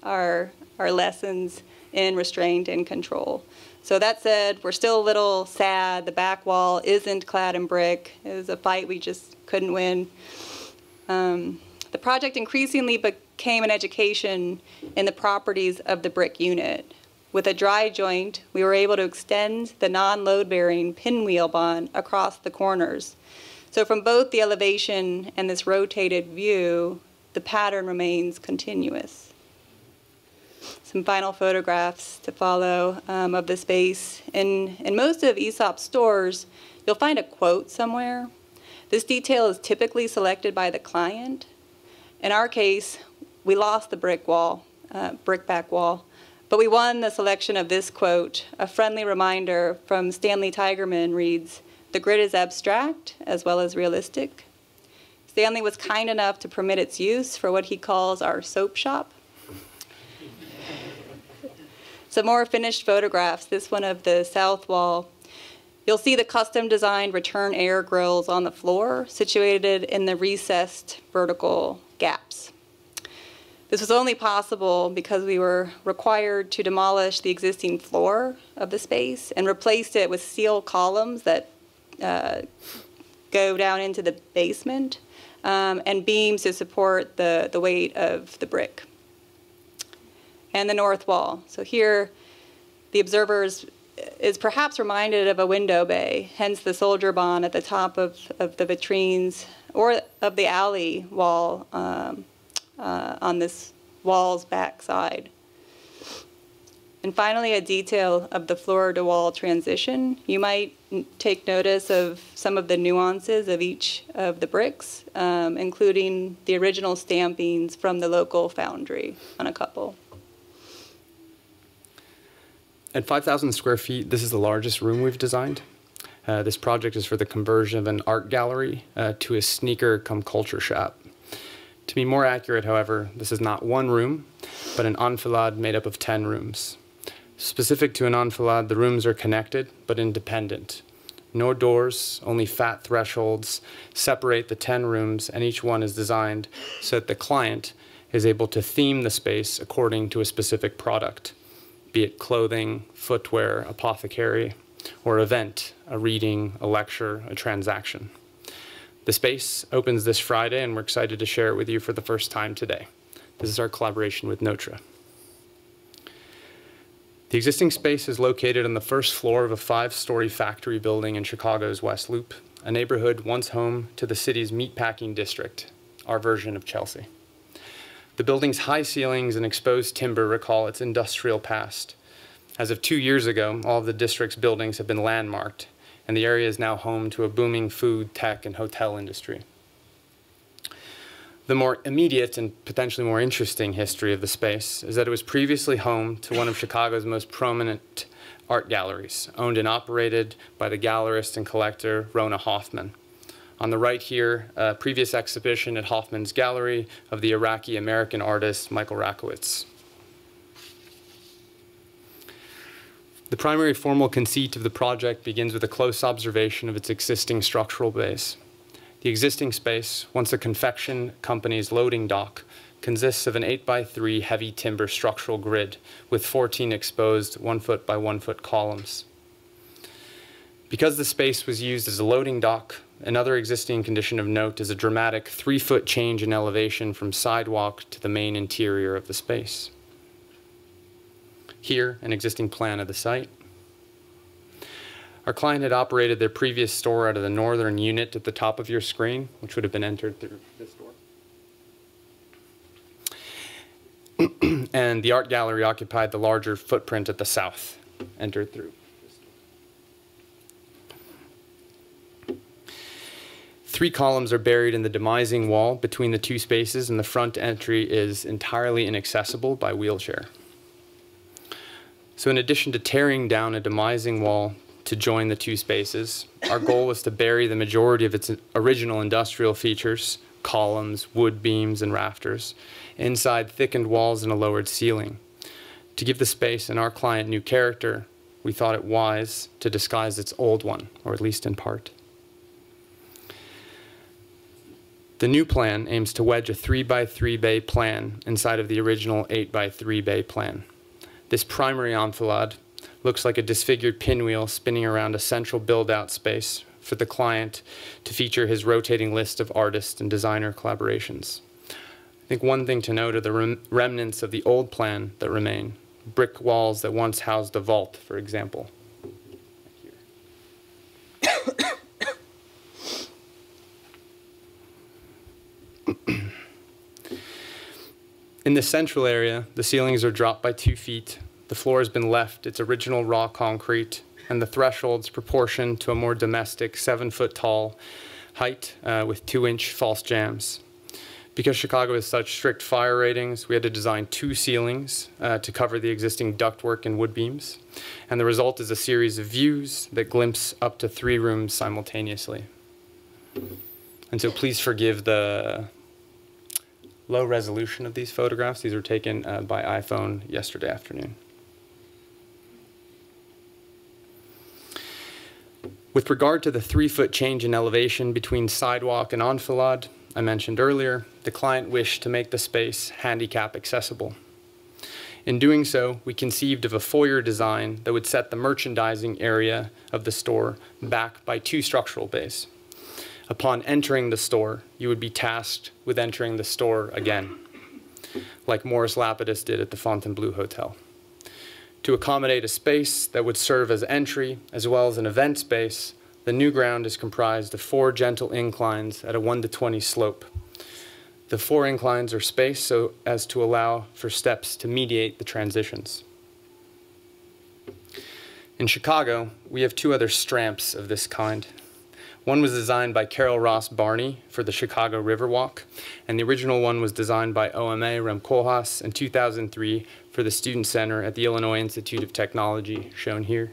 our lessons in restraint and control. So that said, we're still a little sad. The back wall isn't clad in brick. It was a fight we just couldn't win. The project increasingly became an education in the properties of the brick unit. With a dry joint, we were able to extend the non-load-bearing pinwheel bond across the corners. So from both the elevation and this rotated view, the pattern remains continuous. Some final photographs to follow of the space. In most of Aesop's stores, you'll find a quote somewhere. This detail is typically selected by the client. In our case, we lost the brick back wall, but we won the selection of this quote. A friendly reminder from Stanley Tigerman reads, "The grid is abstract as well as realistic." Stanley was kind enough to permit its use for what he calls our soap shop. Some more finished photographs, this one of the south wall. You'll see the custom-designed return air grills on the floor, situated in the recessed vertical gaps. This was only possible because we were required to demolish the existing floor of the space and replace it with steel columns that go down into the basement, and beams to support the weight of the brick. And the north wall. So here, the observer's is perhaps reminded of a window bay, hence the soldier bond at the top of the vitrines or of the alley wall on this wall's back side. And finally, a detail of the floor-to-wall transition. You might take notice of some of the nuances of each of the bricks, including the original stampings from the local foundry on a couple. At 5,000 square feet, this is the largest room we've designed. This project is for the conversion of an art gallery to a sneaker-cum-culture shop. To be more accurate, however, this is not one room, but an enfilade made up of 10 rooms. Specific to an enfilade, the rooms are connected but independent. No doors, only fat thresholds separate the 10 rooms, and each one is designed so that the client is able to theme the space according to a specific product, be it clothing, footwear, apothecary, or event, a reading, a lecture, a transaction. The space opens this Friday, and we're excited to share it with you for the first time today. This is our collaboration with Notre. The existing space is located on the first floor of a 5-story factory building in Chicago's West Loop, a neighborhood once home to the city's meatpacking district, our version of Chelsea. The building's high ceilings and exposed timber recall its industrial past. As of 2 years ago, all of the district's buildings have been landmarked, and the area is now home to a booming food, tech, and hotel industry. The more immediate and potentially more interesting history of the space is that it was previously home to one of Chicago's most prominent art galleries, owned and operated by the gallerist and collector Rona Hoffman. On the right here, a previous exhibition at Hoffman's gallery of the Iraqi-American artist Michael Rakowitz. The primary formal conceit of the project begins with a close observation of its existing structural base. The existing space, once a confection company's loading dock, consists of an 8x3 heavy timber structural grid with 14 exposed 1-foot by 1-foot columns. Because the space was used as a loading dock, another existing condition of note is a dramatic 3-foot change in elevation from sidewalk to the main interior of the space. Here, an existing plan of the site. Our client had operated their previous store out of the northern unit at the top of your screen, which would have been entered through this door. And the art gallery occupied the larger footprint at the south, entered through this door. 3 columns are buried in the demising wall between the 2 spaces, and the front entry is entirely inaccessible by wheelchair. So in addition to tearing down a demising wall to join the 2 spaces, our goal was to bury the majority of its original industrial features, columns, wood beams, and rafters, inside thickened walls and a lowered ceiling. To give the space and our client new character, we thought it wise to disguise its old one, or at least in part. The new plan aims to wedge a 3x3 bay plan inside of the original 8x3 bay plan. This primary enfilade looks like a disfigured pinwheel spinning around a central build-out space for the client to feature his rotating list of artist and designer collaborations. I think one thing to note are the remnants of the old plan that remain. Brick walls that once housed a vault, for example. In the central area, the ceilings are dropped by 2 feet. The floor has been left its original raw concrete, and the thresholds proportioned to a more domestic 7-foot tall height with 2-inch false jambs. Because Chicago has such strict fire ratings, we had to design 2 ceilings to cover the existing ductwork and wood beams, and the result is a series of views that glimpse up to 3 rooms simultaneously. And so please forgive the low resolution of these photographs. These were taken by iPhone yesterday afternoon. With regard to the 3-foot change in elevation between sidewalk and enfilade I mentioned earlier, the client wished to make the space handicap accessible. In doing so, we conceived of a foyer design that would set the merchandising area of the store back by 2 structural bays. Upon entering the store, you would be tasked with entering the store again, like Morris Lapidus did at the Fontainebleau Hotel. To accommodate a space that would serve as entry as well as an event space, the new ground is comprised of 4 gentle inclines at a 1:20 slope. The 4 inclines are spaced so as to allow for steps to mediate the transitions. In Chicago, we have 2 other stramps of this kind. One was designed by Carol Ross Barney for the Chicago Riverwalk, and the original one was designed by OMA Rem Koolhaas in 2003 for the Student Center at the Illinois Institute of Technology, shown here.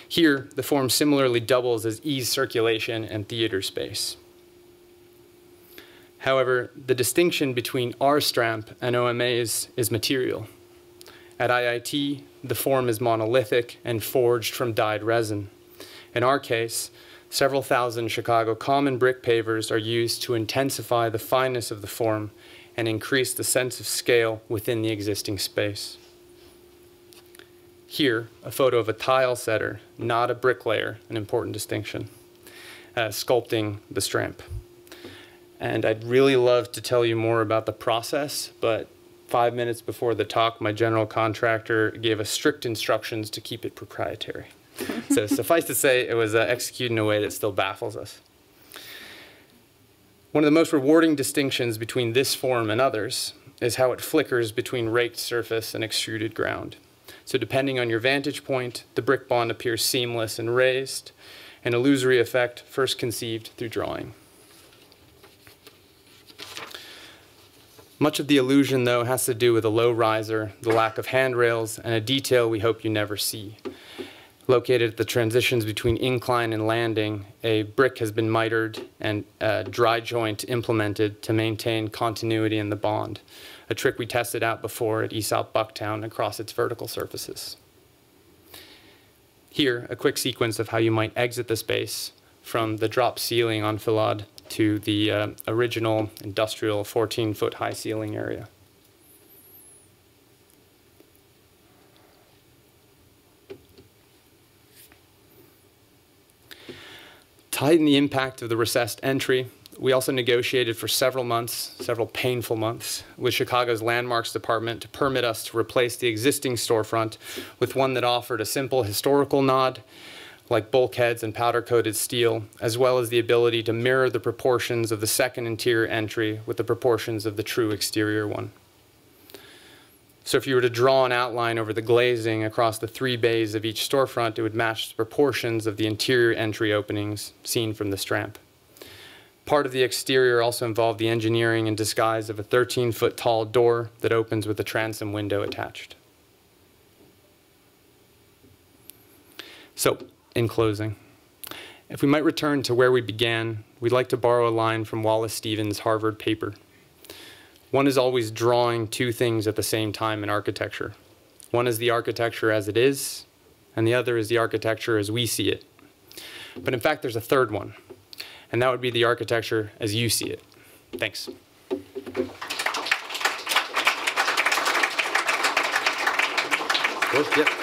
Here, the form similarly doubles as ease circulation and theater space. However, the distinction between our stramp and OMA's is material. At IIT, the form is monolithic and forged from dyed resin. In our case, several thousand Chicago common brick pavers are used to intensify the fineness of the form and increase the sense of scale within the existing space. Here, a photo of a tile setter, not a bricklayer, an important distinction, sculpting the stramp. And I'd really love to tell you more about the process, but 5 minutes before the talk, my general contractor gave us strict instructions to keep it proprietary. So suffice to say, it was executed in a way that still baffles us. One of the most rewarding distinctions between this form and others is how it flickers between raked surface and extruded ground. So depending on your vantage point, the brick bond appears seamless and raised, an illusory effect first conceived through drawing. Much of the illusion, though, has to do with a low riser, the lack of handrails, and a detail we hope you never see. Located at the transitions between incline and landing, a brick has been mitered and a dry joint implemented to maintain continuity in the bond, a trick we tested out before at Aesop Bucktown across its vertical surfaces. Here, a quick sequence of how you might exit the space from the drop ceiling on Facade to the original industrial 14-foot high ceiling area. To heighten the impact of the recessed entry, we also negotiated for several months, several painful months, with Chicago's Landmarks Department to permit us to replace the existing storefront with one that offered a simple historical nod, like bulkheads and powder-coated steel, as well as the ability to mirror the proportions of the second interior entry with the proportions of the true exterior one. So if you were to draw an outline over the glazing across the 3 bays of each storefront, it would match the proportions of the interior entry openings seen from the stramp. Part of the exterior also involved the engineering and disguise of a 13-foot tall door that opens with a transom window attached. So, in closing, if we might return to where we began, we'd like to borrow a line from Wallace Stevens' Harvard paper. One is always drawing 2 things at the same time in architecture. One is the architecture as it is, and the other is the architecture as we see it. But in fact, there's a third one, and that would be the architecture as you see it. Thanks. Good, yeah.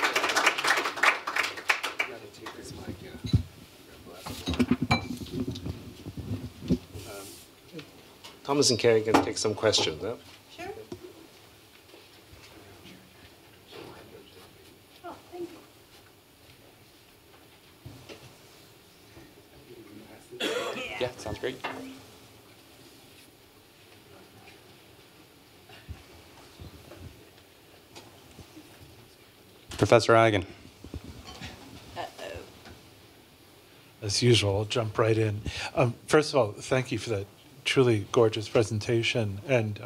Thomas and Carrie can take some questions. Huh? Sure. Oh, thank you. Yeah, sounds great. Professor Eigen. As usual, I'll jump right in. First of all, thank you for that truly gorgeous presentation. And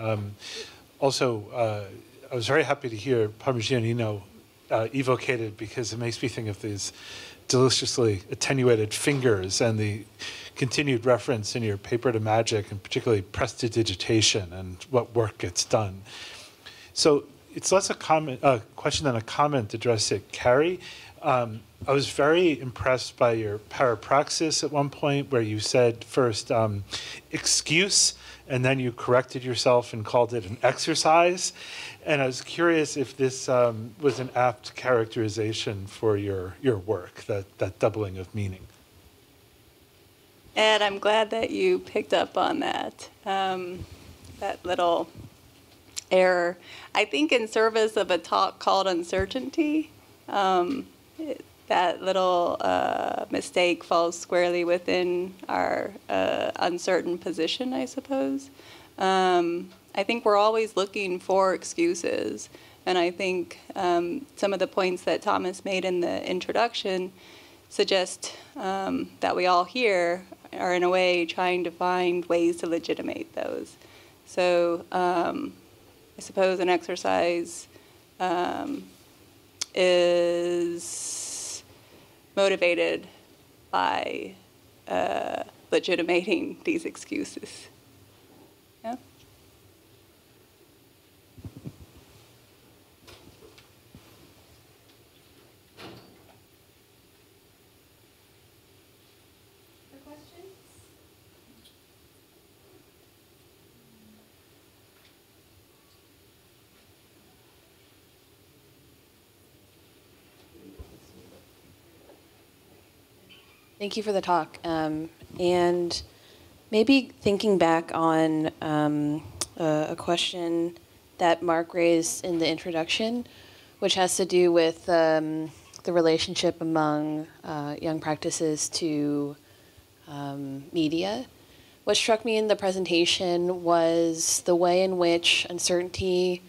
also, I was very happy to hear Parmigianino evocated, because it makes me think of these deliciously attenuated fingers and the continued reference in your paper to magic, and particularly prestidigitation and what work gets done. So it's less a question than a comment addressed at Carrie. I was very impressed by your parapraxis at one point, where you said first excuse, and then you corrected yourself and called it an exercise. And I was curious if this was an apt characterization for your work, that doubling of meaning. Ed, I'm glad that you picked up on that, that little error. I think in service of a talk called Uncertainty, that little mistake falls squarely within our uncertain position, I suppose. I think we're always looking for excuses, and I think some of the points that Thomas made in the introduction suggest that we all here are in a way trying to find ways to legitimate those. So I suppose an exercise is motivated by legitimating these excuses. Yeah? Thank you for the talk. And maybe thinking back on a question that Mark raised in the introduction, which has to do with the relationship among young practices to media. What struck me in the presentation was the way in which uncertainty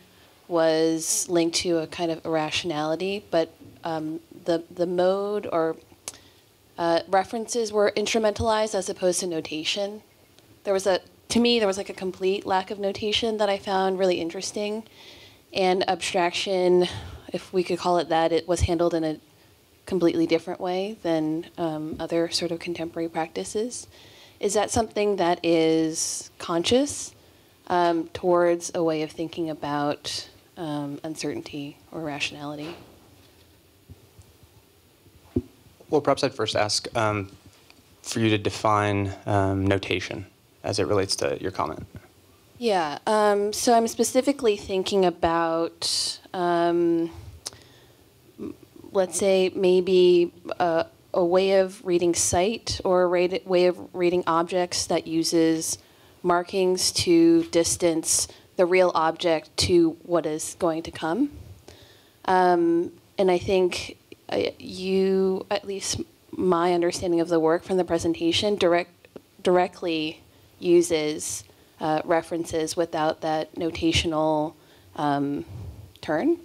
was linked to a kind of irrationality, but the mode or references were instrumentalized as opposed to notation. To me, there was like a complete lack of notation that I found really interesting. And abstraction, if we could call it that, it was handled in a completely different way than other sort of contemporary practices. Is that something that is conscious towards a way of thinking about uncertainty or rationality? Well, perhaps I'd first ask for you to define notation as it relates to your comment. Yeah, so I'm specifically thinking about, let's say, maybe a way of reading sight or a way of reading objects that uses markings to distance the real object to what is going to come. And I think you, at least my understanding of the work from the presentation, directly uses references without that notational turn.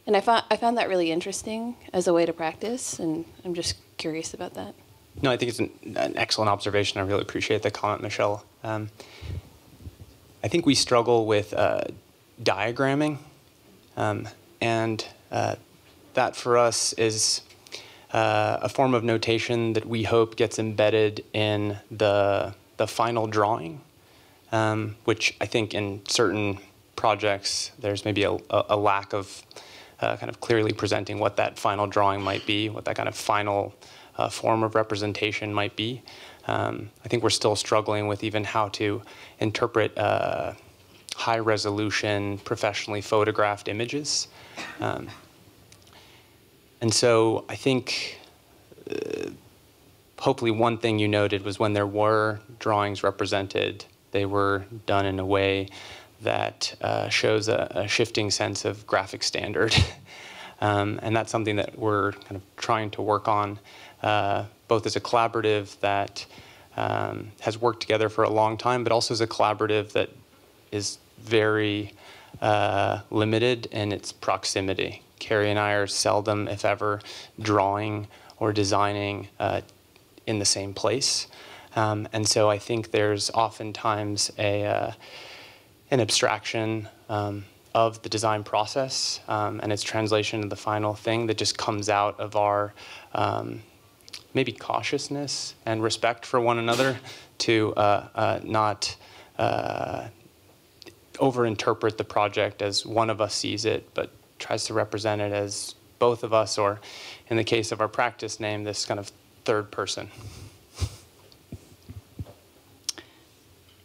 And I found that really interesting as a way to practice, and I'm just curious about that. No, I think it's an excellent observation. I really appreciate the comment, Michelle. I think we struggle with diagramming, and that for us is a form of notation that we hope gets embedded in the final drawing, which I think in certain projects there's maybe a lack of kind of clearly presenting what that final drawing might be, what that kind of final form of representation might be. I think we're still struggling with even how to interpret high resolution, professionally photographed images. And so I think hopefully one thing you noted was when there were drawings represented, they were done in a way that shows a shifting sense of graphic standard. And that's something that we're kind of trying to work on, both as a collaborative that has worked together for a long time, but also as a collaborative that is very limited in its proximity. Carrie and I are seldom, if ever, drawing or designing in the same place. And so I think there's oftentimes an abstraction of the design process and its translation to the final thing that just comes out of our maybe cautiousness and respect for one another to not overinterpret the project as one of us sees it, but tries to represent it as both of us, or in the case of our practice name, this kind of third person.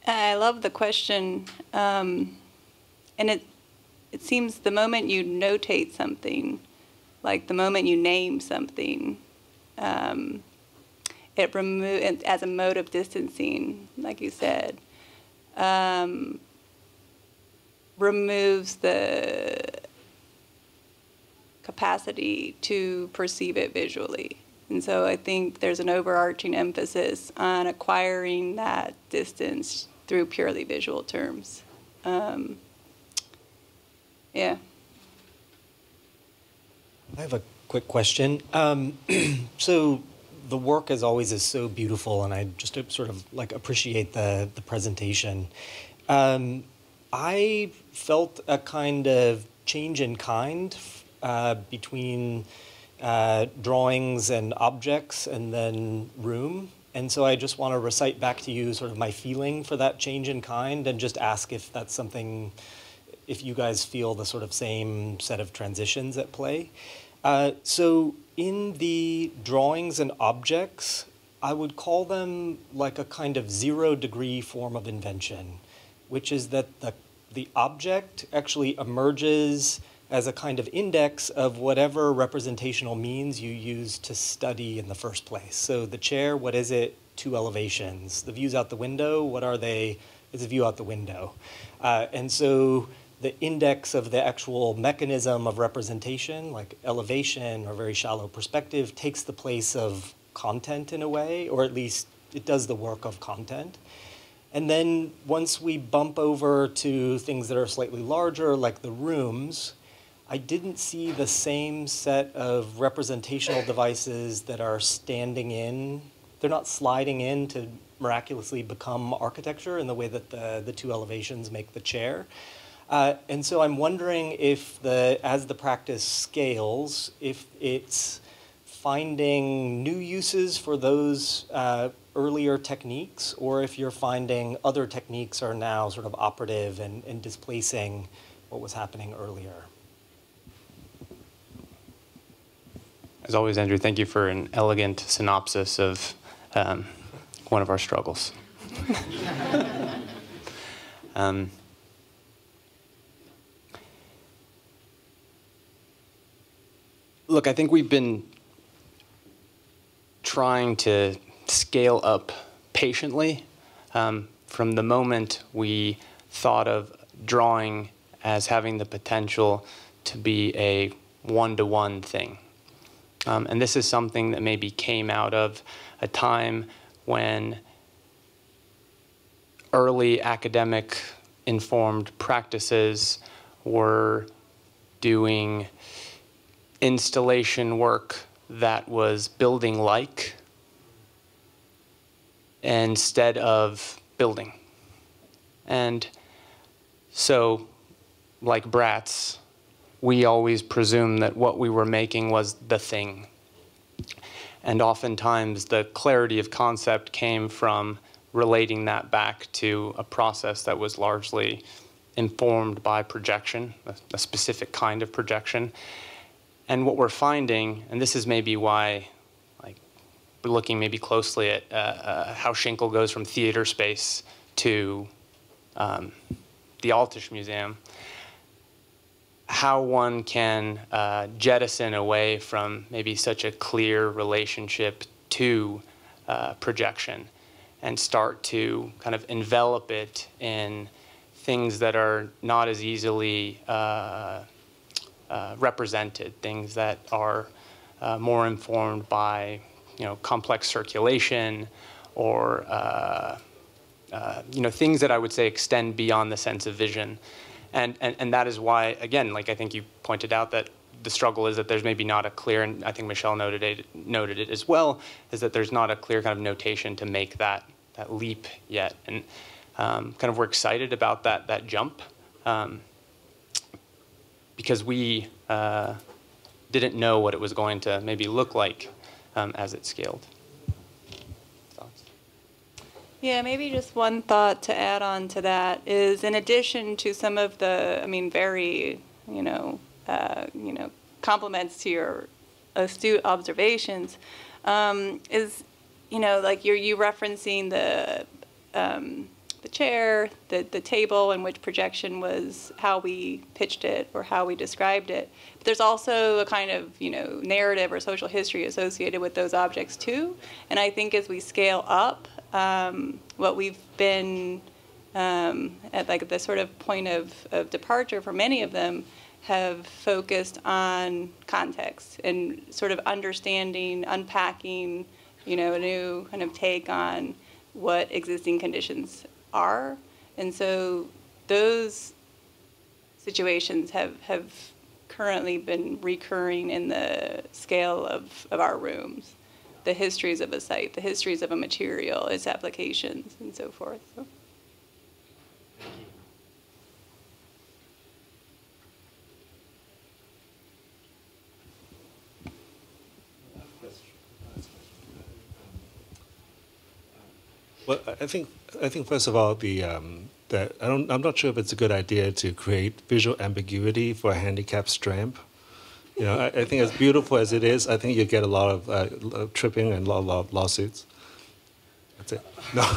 I love the question, and it seems the moment you notate something, like the moment you name something, it removes, as a mode of distancing, like you said, removes the capacity to perceive it visually. And so I think there's an overarching emphasis on acquiring that distance through purely visual terms. Yeah. I have a quick question. So the work, as always, is so beautiful, and I just sort of like appreciate the presentation. I felt a kind of change in kind between drawings and objects and then room. And so I just want to recite back to you sort of my feeling for that change in kind and just ask if that's something, if you guys feel the sort of same set of transitions at play. So in the drawings and objects, I would call them like a kind of 0-degree form of invention, which is that the object actually emerges as a kind of index of whatever representational means you use to study in the first place. So the chair, what is it? 2 elevations. The views out the window, what are they? It's a view out the window. And so the index of the actual mechanism of representation, like elevation or very shallow perspective, takes the place of content in a way, or at least it does the work of content. And then once we bump over to things that are slightly larger, like the rooms, I didn't see the same set of representational devices that are standing in. They're not sliding in to miraculously become architecture in the way that the 2 elevations make the chair. And so I'm wondering if as the practice scales, if it's finding new uses for those earlier techniques, or if you're finding other techniques are now sort of operative and displacing what was happening earlier. As always, Andrew, thank you for an elegant synopsis of one of our struggles. Look, I think we've been trying to scale up patiently from the moment we thought of drawing as having the potential to be a one-to-one thing. And this is something that maybe came out of a time when early academic informed practices were doing installation work that was building-like instead of building. And so, like brats, we always presumed that what we were making was the thing. And oftentimes the clarity of concept came from relating that back to a process that was largely informed by projection, a specific kind of projection. And what we're finding, and this is maybe why we're looking maybe closely at how Schinkel goes from theater space to the Altisch Museum, how one can jettison away from maybe such a clear relationship to projection and start to kind of envelop it in things that are not as easily represented, things that are more informed by complex circulation or things that I would say extend beyond the sense of vision. And that is why, again, I think you pointed out that the struggle is that there's maybe not a clear, and I think Michelle noted it as well, is that there's not a clear kind of notation to make that leap yet. And kind of we're excited about that jump because we didn't know what it was going to maybe look like as it scaled. Thoughts? Yeah, maybe just one thought to add on to that is, in addition to some of the, very, compliments to your astute observations, is, like you referencing the chair, the table in which projection was how we pitched it or how we described it. But there's also a kind of, narrative or social history associated with those objects too. And I think as we scale up, what we've been at like the sort of point of departure for many of them, have focused on context and sort of understanding, unpacking, a new kind of take on what existing conditions are. And so those situations have currently been recurring in the scale of our rooms, the histories of a site, the histories of a material, its applications, and so forth. So. Well, I think first of all, I'm not sure if it's a good idea to create visual ambiguity for a handicapped stramp. I think as beautiful as it is, I think you get a lot of tripping and a lot of lawsuits. That's it. No,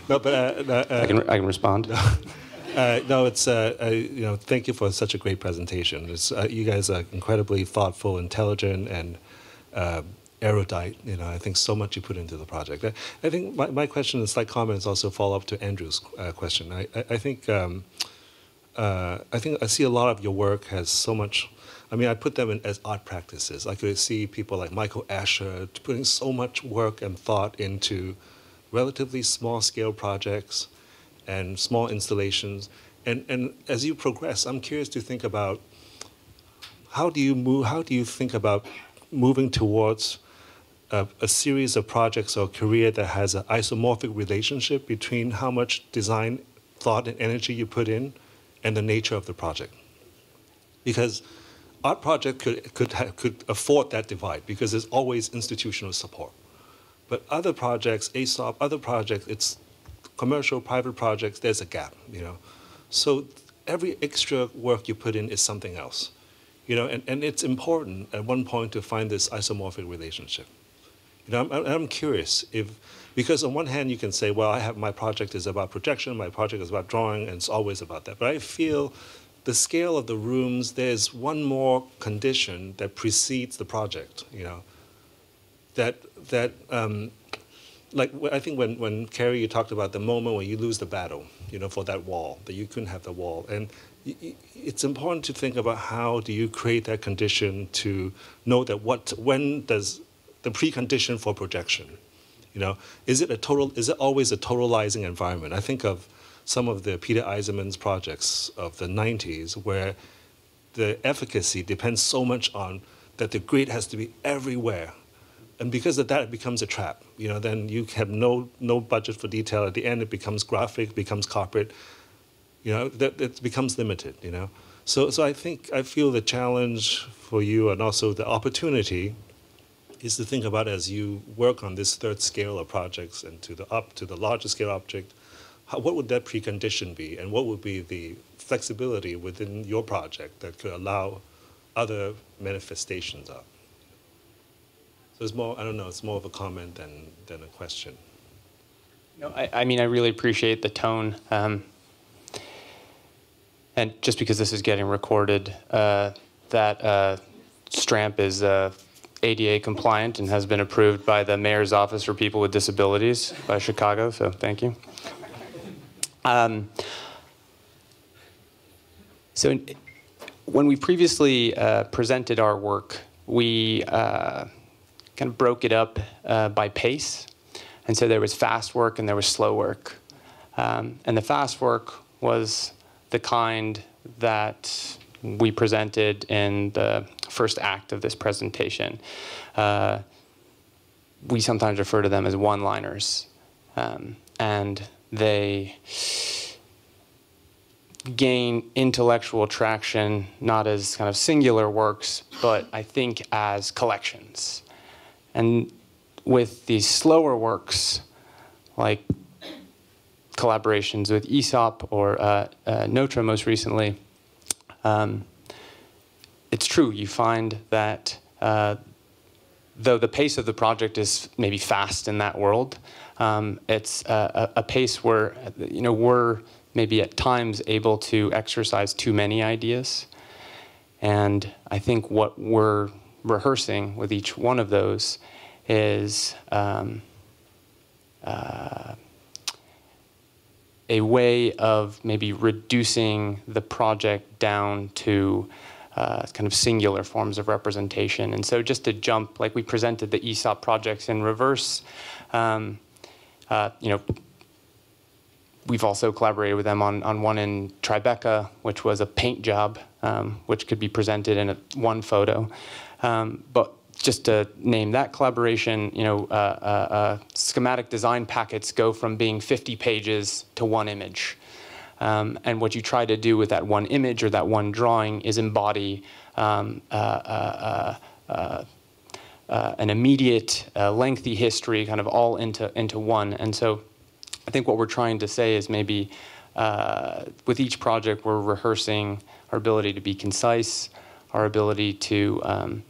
but I can respond. No, it's thank you for such a great presentation. You guys are incredibly thoughtful, intelligent, and erudite. I think so much you put into the project. I think my question and slight comment is also follow up to Andrew's question. I think I see a lot of your work has so much. I mean, I put them in as art practices. I could see people like Michael Asher putting so much work and thought into relatively small scale projects and small installations. And as you progress, I'm curious to think about how do you think about moving towards a series of projects or career that has an isomorphic relationship between how much design, thought, and energy you put in and the nature of the project. Because art project could afford that divide because there's always institutional support. But other projects, Aesop, other projects, it's commercial, private projects, there's a gap, So every extra work you put in is something else, and it's important at one point to find this isomorphic relationship. I'm curious because on one hand you can say, well, my project is about projection, my project is about drawing, and it's always about that. But I feel the scale of the rooms, there's one more condition that precedes the project, like I think when Carrie, you talked about the moment when you lose the battle, for that wall, that you couldn't have the wall. And it's important to think about how do you create that condition to know that when does the precondition for projection, is it always a totalizing environment? I think of some of the Peter Eisenman's projects of the 90s where the efficacy depends so much on that the grid has to be everywhere. And because of that, it becomes a trap. Then you have no budget for detail. At the end, it becomes graphic, becomes corporate. That it becomes limited. So I feel the challenge for you and also the opportunity is to think about as you work on this third scale of projects and to the larger scale object, what would that precondition be, and what would be the flexibility within your project that could allow other manifestations of? So it's more, I don't know, it's more of a comment than a question. No, I mean, I really appreciate the tone. And just because this is getting recorded, that Stramp is ADA compliant and has been approved by the Mayor's Office for People with Disabilities by Chicago, so thank you. So when we previously presented our work, we kind of broke it up by pace. And so there was fast work and there was slow work. And the fast work was the kind that we presented in the first act of this presentation. We sometimes refer to them as one-liners. And they gain intellectual traction, not as kind of singular works, but I think as collections. And with these slower works, like collaborations with Aesop or Notre most recently, it's true, you find that though the pace of the project is maybe fast in that world, it's a pace where we're maybe at times able to exercise too many ideas. And I think what we're rehearsing with each one of those a way of maybe reducing the project down to kind of singular forms of representation. And so just to jump, like we presented the Aesop projects in reverse, you know, we've also collaborated with them on one in Tribeca, which was a paint job, which could be presented in one photo. But just to name that collaboration, you know, schematic design packets go from being 50 pages to one image. And what you try to do with that one image or that one drawing is embody an immediate, lengthy history, kind of all into one. And so I think what we're trying to say is maybe with each project, we're rehearsing our ability to be concise, our ability to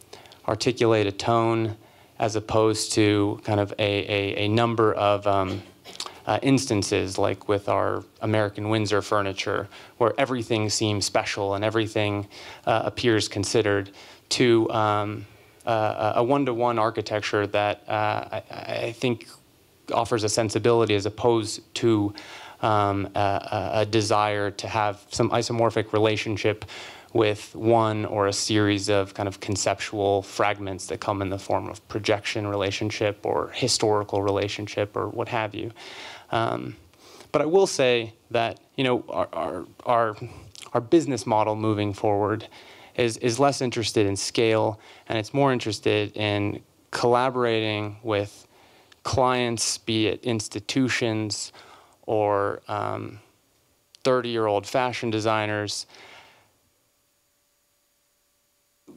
articulate a tone, as opposed to kind of a number of instances, like with our American Windsor furniture, where everything seems special and everything appears considered, to a one-to-one architecture that I think offers a sensibility as opposed to a desire to have some isomorphic relationship with one or a series of kind of conceptual fragments that come in the form of projection relationship or historical relationship or what have you. But I will say that, you know, our business model moving forward is less interested in scale, and it's more interested in collaborating with clients, be it institutions or 30-year-old fashion designers,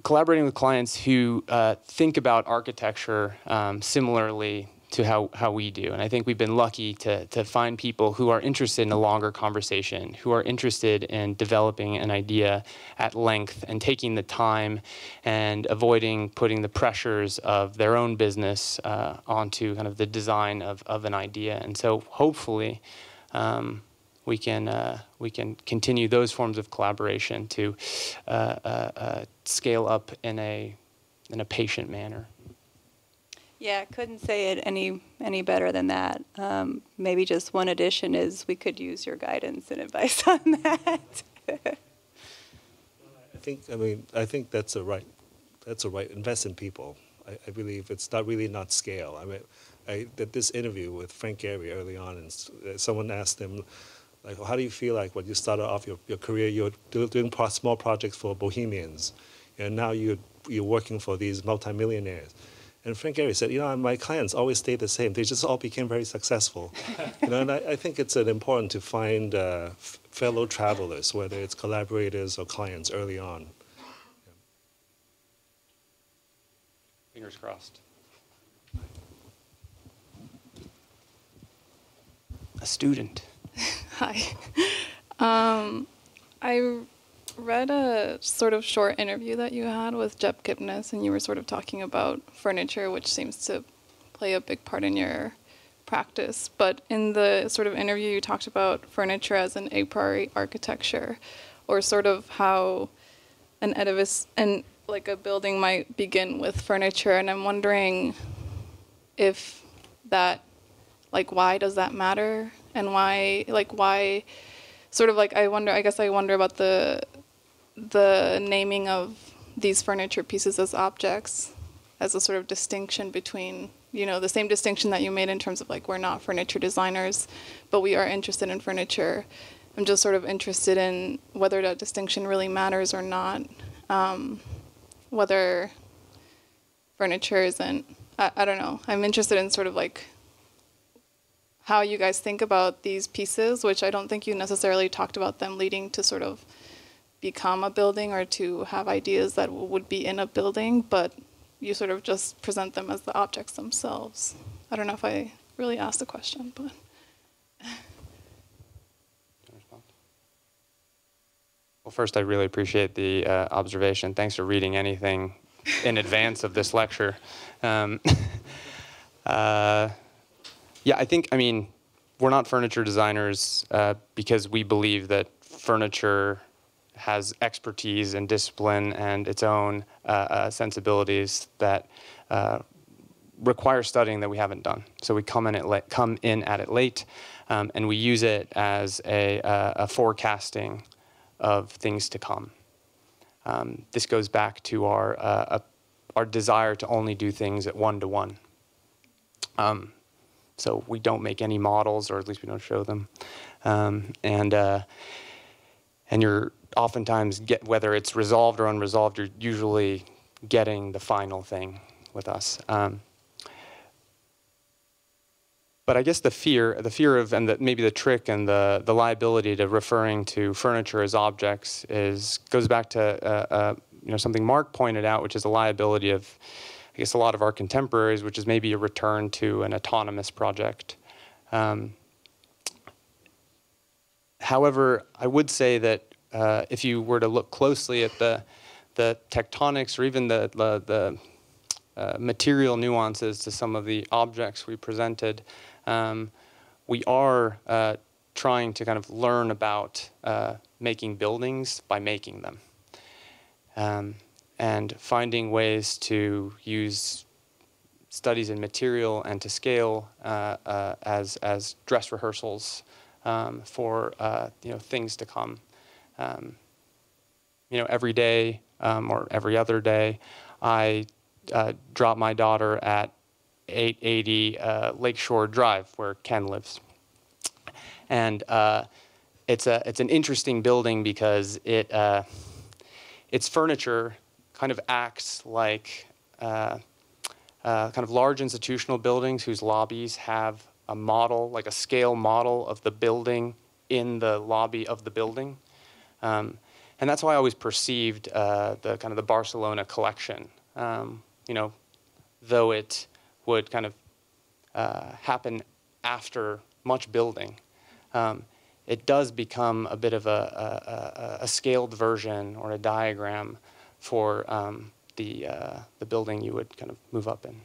collaborating with clients who think about architecture similarly to how we do. And I think we've been lucky to find people who are interested in a longer conversation, who are interested in developing an idea at length and taking the time and avoiding putting the pressures of their own business onto kind of the design of an idea. And so hopefully we can continue those forms of collaboration to scale up in a patient manner. Yeah, couldn't say it any better than that. Maybe just one addition is we could use your guidance and advice on that. I think that's a right. Invest in people. I believe it's not scale. I mean, did this interview with Frank Gehry early on, and someone asked him, like, how do you feel like when you started off your career, you're doing small projects for bohemians, and now you're working for these multimillionaires? And Frank Gehry said, you know, my clients always stayed the same. They just all became very successful. You know, and I think it's important to find fellow travelers, whether it's collaborators or clients, early on. Fingers crossed. A student. Hi. I read a sort of short interview that you had with Jeb Kipnis, and you were sort of talking about furniture, which seems to play a big part in your practice. But in the sort of interview, you talked about furniture as an a priori architecture, or sort of how an edifice and like a building might begin with furniture. And I'm wondering if that, like, why does that matter? And why sort of like, I guess I wonder about the naming of these furniture pieces as objects, as a sort of distinction between, you know, the same distinction that you made in terms of like, we're not furniture designers, but we are interested in furniture. I'm just sort of interested in whether that distinction really matters or not, whether furniture isn't, I don't know. I'm interested in sort of like how you guys think about these pieces, which I don't think you necessarily talked about them leading to sort of become a building or to have ideas that would be in a building, but you sort of just present them as the objects themselves. I don't know if I really asked the question, but. Well, first, I really appreciate the observation. Thanks for reading anything in advance of this lecture. Yeah, I mean, we're not furniture designers because we believe that furniture has expertise and discipline and its own sensibilities that require studying that we haven't done. So we come in at it late, and we use it as a forecasting of things to come. This goes back to our desire to only do things at 1-to-1. So we don't make any models, or at least we don't show them. And you're oftentimes, whether it's resolved or unresolved, you're usually getting the final thing with us. But I guess the fear of, and maybe the trick and the liability to referring to furniture as objects goes back to something Mark pointed out, which is a liability of, I guess, a lot of our contemporaries, which is maybe a return to an autonomous project. However, I would say that if you were to look closely at the tectonics or even the material nuances to some of the objects we presented, we are trying to kind of learn about making buildings by making them, and finding ways to use studies in material and to scale as dress rehearsals for things to come. Every day or every other day, I drop my daughter at 880 Lakeshore Drive, where Ken lives, and it's an interesting building because its furniture kind of acts like kind of large institutional buildings whose lobbies have a model, like a scale model of the building in the lobby of the building. And that's why I always perceived the kind of the Barcelona collection, though it would kind of happen after much building, it does become a bit of a scaled version or a diagram for the building you would kind of move up in.